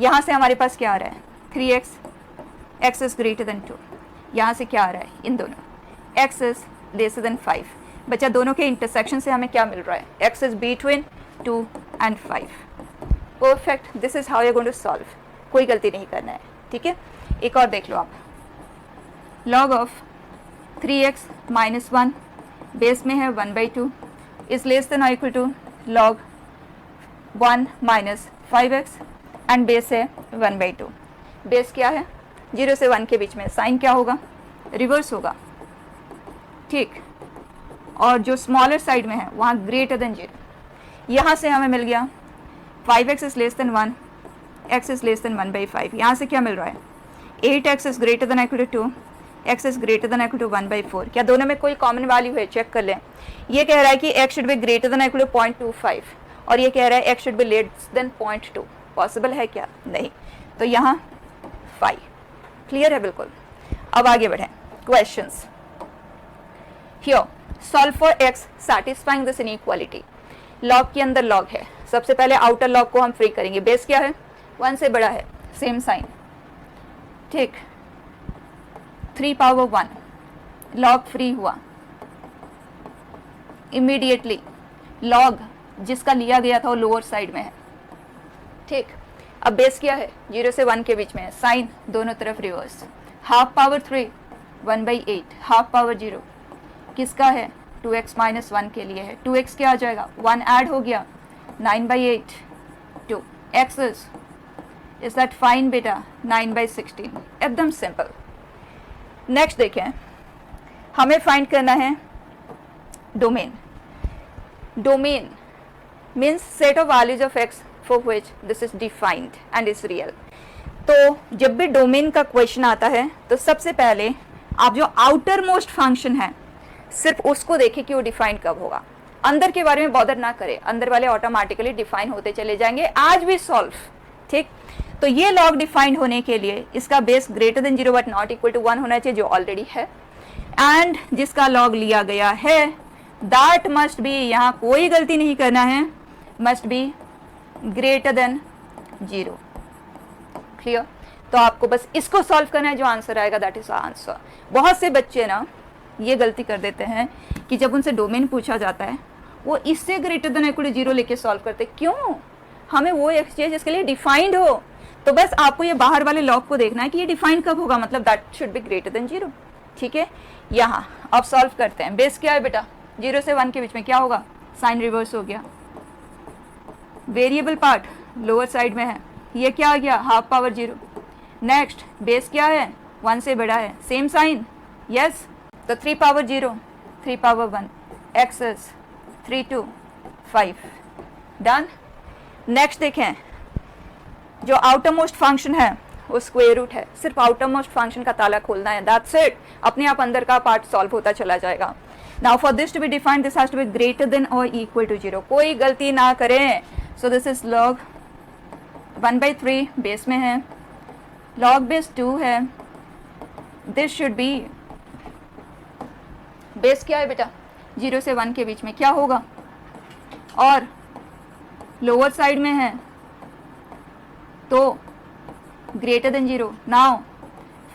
यहाँ से हमारे पास क्या आ रहा है 3x, x is greater then 2, यहाँ से क्या आ रहा है इन दोनों x इज लेसर देन 5, बच्चा दोनों के इंटरसेक्शन से हमें क्या मिल रहा है, x is between 2 and 5। Perfect, this is how you going to solve, कोई गलती नहीं करना है। ठीक है, एक और देख लो आप, log of 3x minus 1 base में है 1/2 इज लेस देन और equal to log 1 minus 5x and base है 1/2। बेस क्या है 0 से 1 के बीच में, साइन क्या होगा, रिवर्स होगा। ठीक, और जो स्मॉलर साइड में है वहाँ ग्रेटर देन 0, यहाँ से हमें मिल गया 5x is less than 1, x is less than 1/5, यहाँ से क्या मिल रहा है 8x is greater than equal to 2, x is greater than equal to 1/4। क्या दोनों में कोई कॉमन वैल्यू है, चेक कर लें। ये कह रहा है कि x should be greater than equal to 0.25 और ये कह रहा है x should be less than 0.2, possible है क्या, नहीं, तो यहाँ 5। क्लियर है बिल्कुल। अब आगे बढ़ें, questions. Here solve for x satisfying this inequality. Log के अंदर लॉग है, सबसे पहले आउटर लॉग को हम फ्री करेंगे, बेस क्या है 1 से बड़ा है, सेम साइन। ठीक, 3 पावर 1 लॉग फ्री हुआ, इमीडिएटली लॉग जिसका लिया गया था वो लोअर साइड में है। ठीक, अब बेस क्या है 0 से 1 के बीच में है, साइन दोनों तरफ reverse, half power 3 1/8, half power 0 किसका है 2x माइनस 1 के लिए है, 2x क्या आ जाएगा 1 ऐड हो गया 9/8 2, x इज दैट फाइन बेटा 9/16, एकदम सिंपल। नेक्स्ट देखें, हमें फाइंड करना है domain. Domain means set of values of x for which this is defined and is real. तो जब भी डोमेन का क्वेश्चन आता है तो सबसे पहले आप जो आउटर मोस्ट फंक्शन है सिर्फ उसको देखें कि वो डिफाइन कब होगा, अंदर के बारे में बॉदर ना करें, अंदर वाले ऑटोमेटिकली डिफाइन होते चले जाएंगे आज भी सॉल्व। ठीक, तो ये लॉग डिफाइंड होने के लिए इसका base greater than 0 but not equal to 1 होना चाहिए, जो ऑलरेडी है, एंड जिसका लॉग लिया गया है दैट मस्ट बी, यहाँ कोई गलती नहीं करना है, must be greater than 0। Clear, तो आपको बस इसको सॉल्व करना है, जो आंसर आएगा दैट इज आंसर। बहुत से बच्चे ना ये गलती कर देते हैं कि जब उनसे डोमेन पूछा जाता है वो इससे ग्रेटर देन इक्वल टू 0 लेके सॉल्व करते, क्यों, हमें वो एक चीज जिसके लिए डिफाइंड हो, तो बस आपको ये बाहर वाले लॉग को देखना है कि ये डिफाइन कब होगा, मतलब that should be greater than 0। ठीक है, यहाँ अब सॉल्व करते हैं, बेस क्या है बेटा 0 से 1 के बीच में क्या होगा, साइन रिवर्स हो गया, वेरिएबल पार्ट लोअर साइड में है, ये क्या आ गया हाफ पावर 0। नेक्स्ट बेस क्या है 1 से बड़ा है, सेम साइन, यस, तो 3 power 0 3 power 1, x is 3 2 5, done. Next देखें, जो आउटर मोस्ट फंक्शन है वो स्क्वायर रूट है, सिर्फ आउटर मोस्ट फंक्शन का ताला खोलना है, दैट्स इट, अपने आप अंदर का पार्ट सॉल्व होता चला जाएगा। Now for this to be defined this has to be greater than और इक्वल टू 0, कोई गलती ना करें। So this is log 1/3 base में है, log बेस 2 है, दिस शुड बी, बेस क्या है बेटा 0 से 1 के बीच में क्या होगा, और लोअर साइड में है तो greater than 0। Now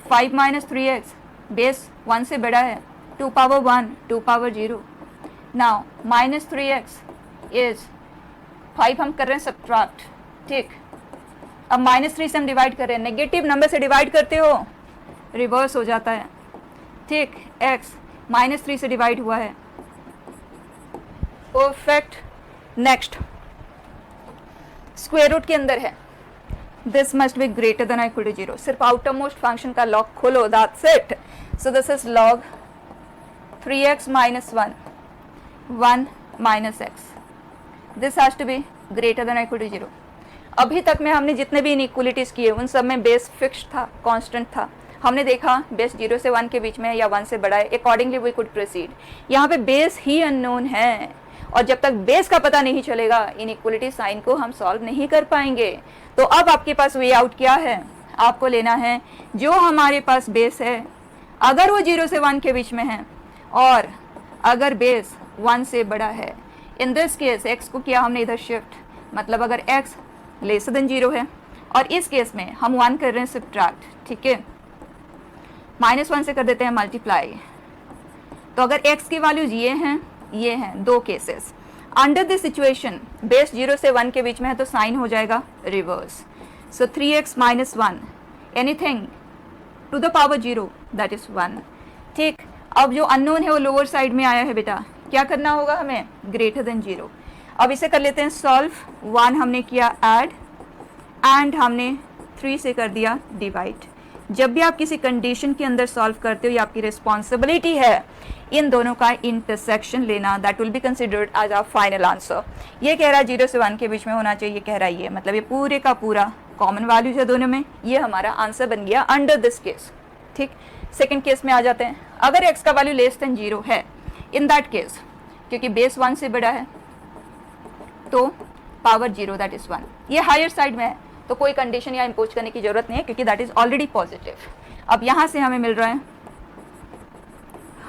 5 minus 3x base 1 से बड़ा है, 2 power 1 2 power 0, now minus 3x is 5, हम कर रहे हैं सब्ट्रैक्ट। ठीक, अब -3 से हम डिवाइड कर रहे हैं, नेगेटिव नंबर से डिवाइड करते हो रिवर्स हो जाता है। ठीक, x -3 से डिवाइड हुआ है, परफेक्ट। नेक्स्ट स्क्वायर रूट के अंदर है, this must be greater than or equal to 0. सिर्फ outermost function का log खोलो, that's it. So this is log 3x minus 1 minus x. This has to be greater than or equal to 0. अभी तक में हमने जितने भी इनइक्वलिटीज़ किए उन सब में बेस फिक्स्ड था, कांस्टेंट था. हमने देखा बेस 0 से 1 के बीच में है या 1 से बड़ा है, अकॉर्डिंगली वी कुड प्रोसीड. यहाँ पे बेस ही अननोन है और जब तक बेस का पता नहीं चलेगा इनइक्वलिटी साइन को हम सॉल्व नहीं कर पाएंगे. तो अब आपके पास वे आउट क्या है, आपको लेना है जो हमारे पास बेस है अगर वो 0 से 1 के बीच में है और अगर बेस 1 से बड़ा है. इन दिस केस x को किया हमने इधर शिफ्ट, मतलब अगर x लेस देन 0 है और इस केस में हम 1 कर रहे हैं सब्ट्रैक्ट, ठीक है, -1 से कर देते हैं मल्टीप्लाई. तो अगर x की वैल्यूज ये हैं दो cases. Under this situation base 0 से 1 के बीच में है तो साइन हो जाएगा reverse. So 3x minus 1 anything to the power 0 that is 1. ठीक, अब जो अननोन है वो लोअर साइड में आया है बेटा, क्या करना होगा हमें, ग्रेटर देन 0. अब इसे कर लेते हैं सॉल्व. 1 हमने किया ऐड एंड हमने 3 से कर दिया डिवाइड. जब भी आप किसी कंडीशन के अंदर सॉल्व करते हो ये आपकी रिस्पॉन्सिबिलिटी है इन दोनों का इंटरसेक्शन लेना. That will be considered as our final answer. ये कह रहा है 0 से 1 के बीच में होना चाहिए, कह रहा है ये, मतलब ये पूरे का पूरा कॉमन वैल्यूज है दोनों में. ये हमारा आंसर बन गया अंडर दिस केस. ठीक, सेकेंड केस में आ जाते हैं. अगर x का वैल्यू लेस देन 0 है, इन दैट केस क्योंकि बेस 1 से बड़ा है तो पावर 0 दैट इज 1. ये हायर साइड में है तो कोई कंडीशन या इम्पोज करने की जरूरत नहीं है क्योंकि दैट इज ऑलरेडी पॉजिटिव. अब यहाँ से हमें मिल रहा है,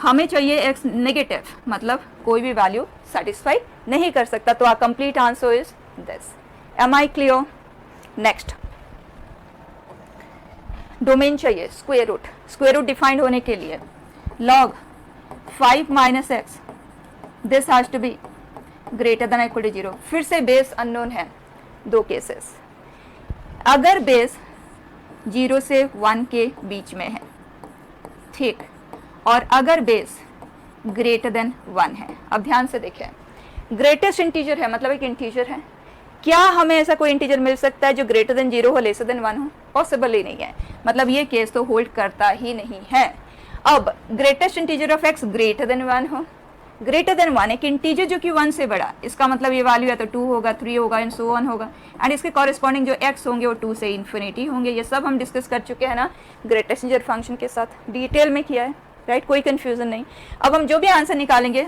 हमें चाहिए x नेगेटिव, मतलब कोई भी वैल्यू सेटिस्फाई नहीं कर सकता. तो our complete answer is this. Am I clear? Next domain चाहिए square root. Square root defined होने के लिए log 5 minus x this has to be greater than equal to 0. फिर से बेस अननोन है, दो केसेस. अगर बेस 0 से 1 के बीच में है, ठीक, और अगर बेस ग्रेटर देन 1 है. अब ध्यान से देखें, ग्रेटेस्ट इंटीजर है मतलब एक इंटीजर है. क्या हमें ऐसा कोई इंटीजर मिल सकता है जो ग्रेटर देन 0 हो, लेसर देन 1 हो? पॉसिबल ही नहीं है. मतलब ये केस तो होल्ड करता ही नहीं है. अब greatest integer of x greater than 1 हो. ग्रेटर देन 1 एक इंटीजर जो कि 1 से बड़ा, इसका मतलब ये वैल्यू या तो 2 होगा, 3 होगा एंड सो ऑन होगा. एंड इसके कॉरेस्पॉन्डिंग जो x होंगे वो 2 से इन्फिनिटी होंगे. ये सब हम डिस्कस कर चुके हैं ना ग्रेटेस्ट इंटीजर फंक्शन के साथ, डिटेल में किया है, राइट, कोई कंफ्यूजन नहीं. अब हम जो भी आंसर निकालेंगे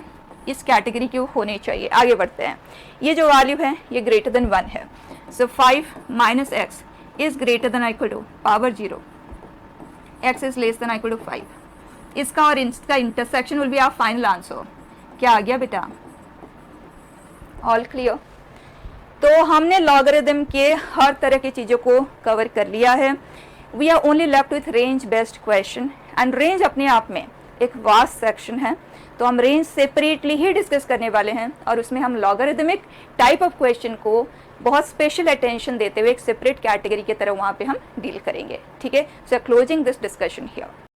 इस कैटेगरी के होने चाहिए. आगे बढ़ते हैं. ये जो वैल्यू है ये ग्रेटर देन 1 है. So 5 minus x is greater than equal to power 0. x is less than equal to 5. इसका और इसका intersection will be our final answer. क्या आ गया बेटा? All clear? तो हमने लॉगरिथम के हर तरह की चीज़ों को कवर कर लिया है. We are only left with range based question and range अपने आप में एक वास्ट सेक्शन है तो हम रेंज सेपरेटली ही डिस्कस करने वाले हैं और उसमें हम लॉगरिथमिक टाइप ऑफ क्वेश्चन को बहुत स्पेशल अटेंशन देते हुए एक सेपरेट कैटेगरी की तरह वहाँ पे हम डील करेंगे. ठीक है, सो क्लोजिंग दिस डिस्कशन हियर.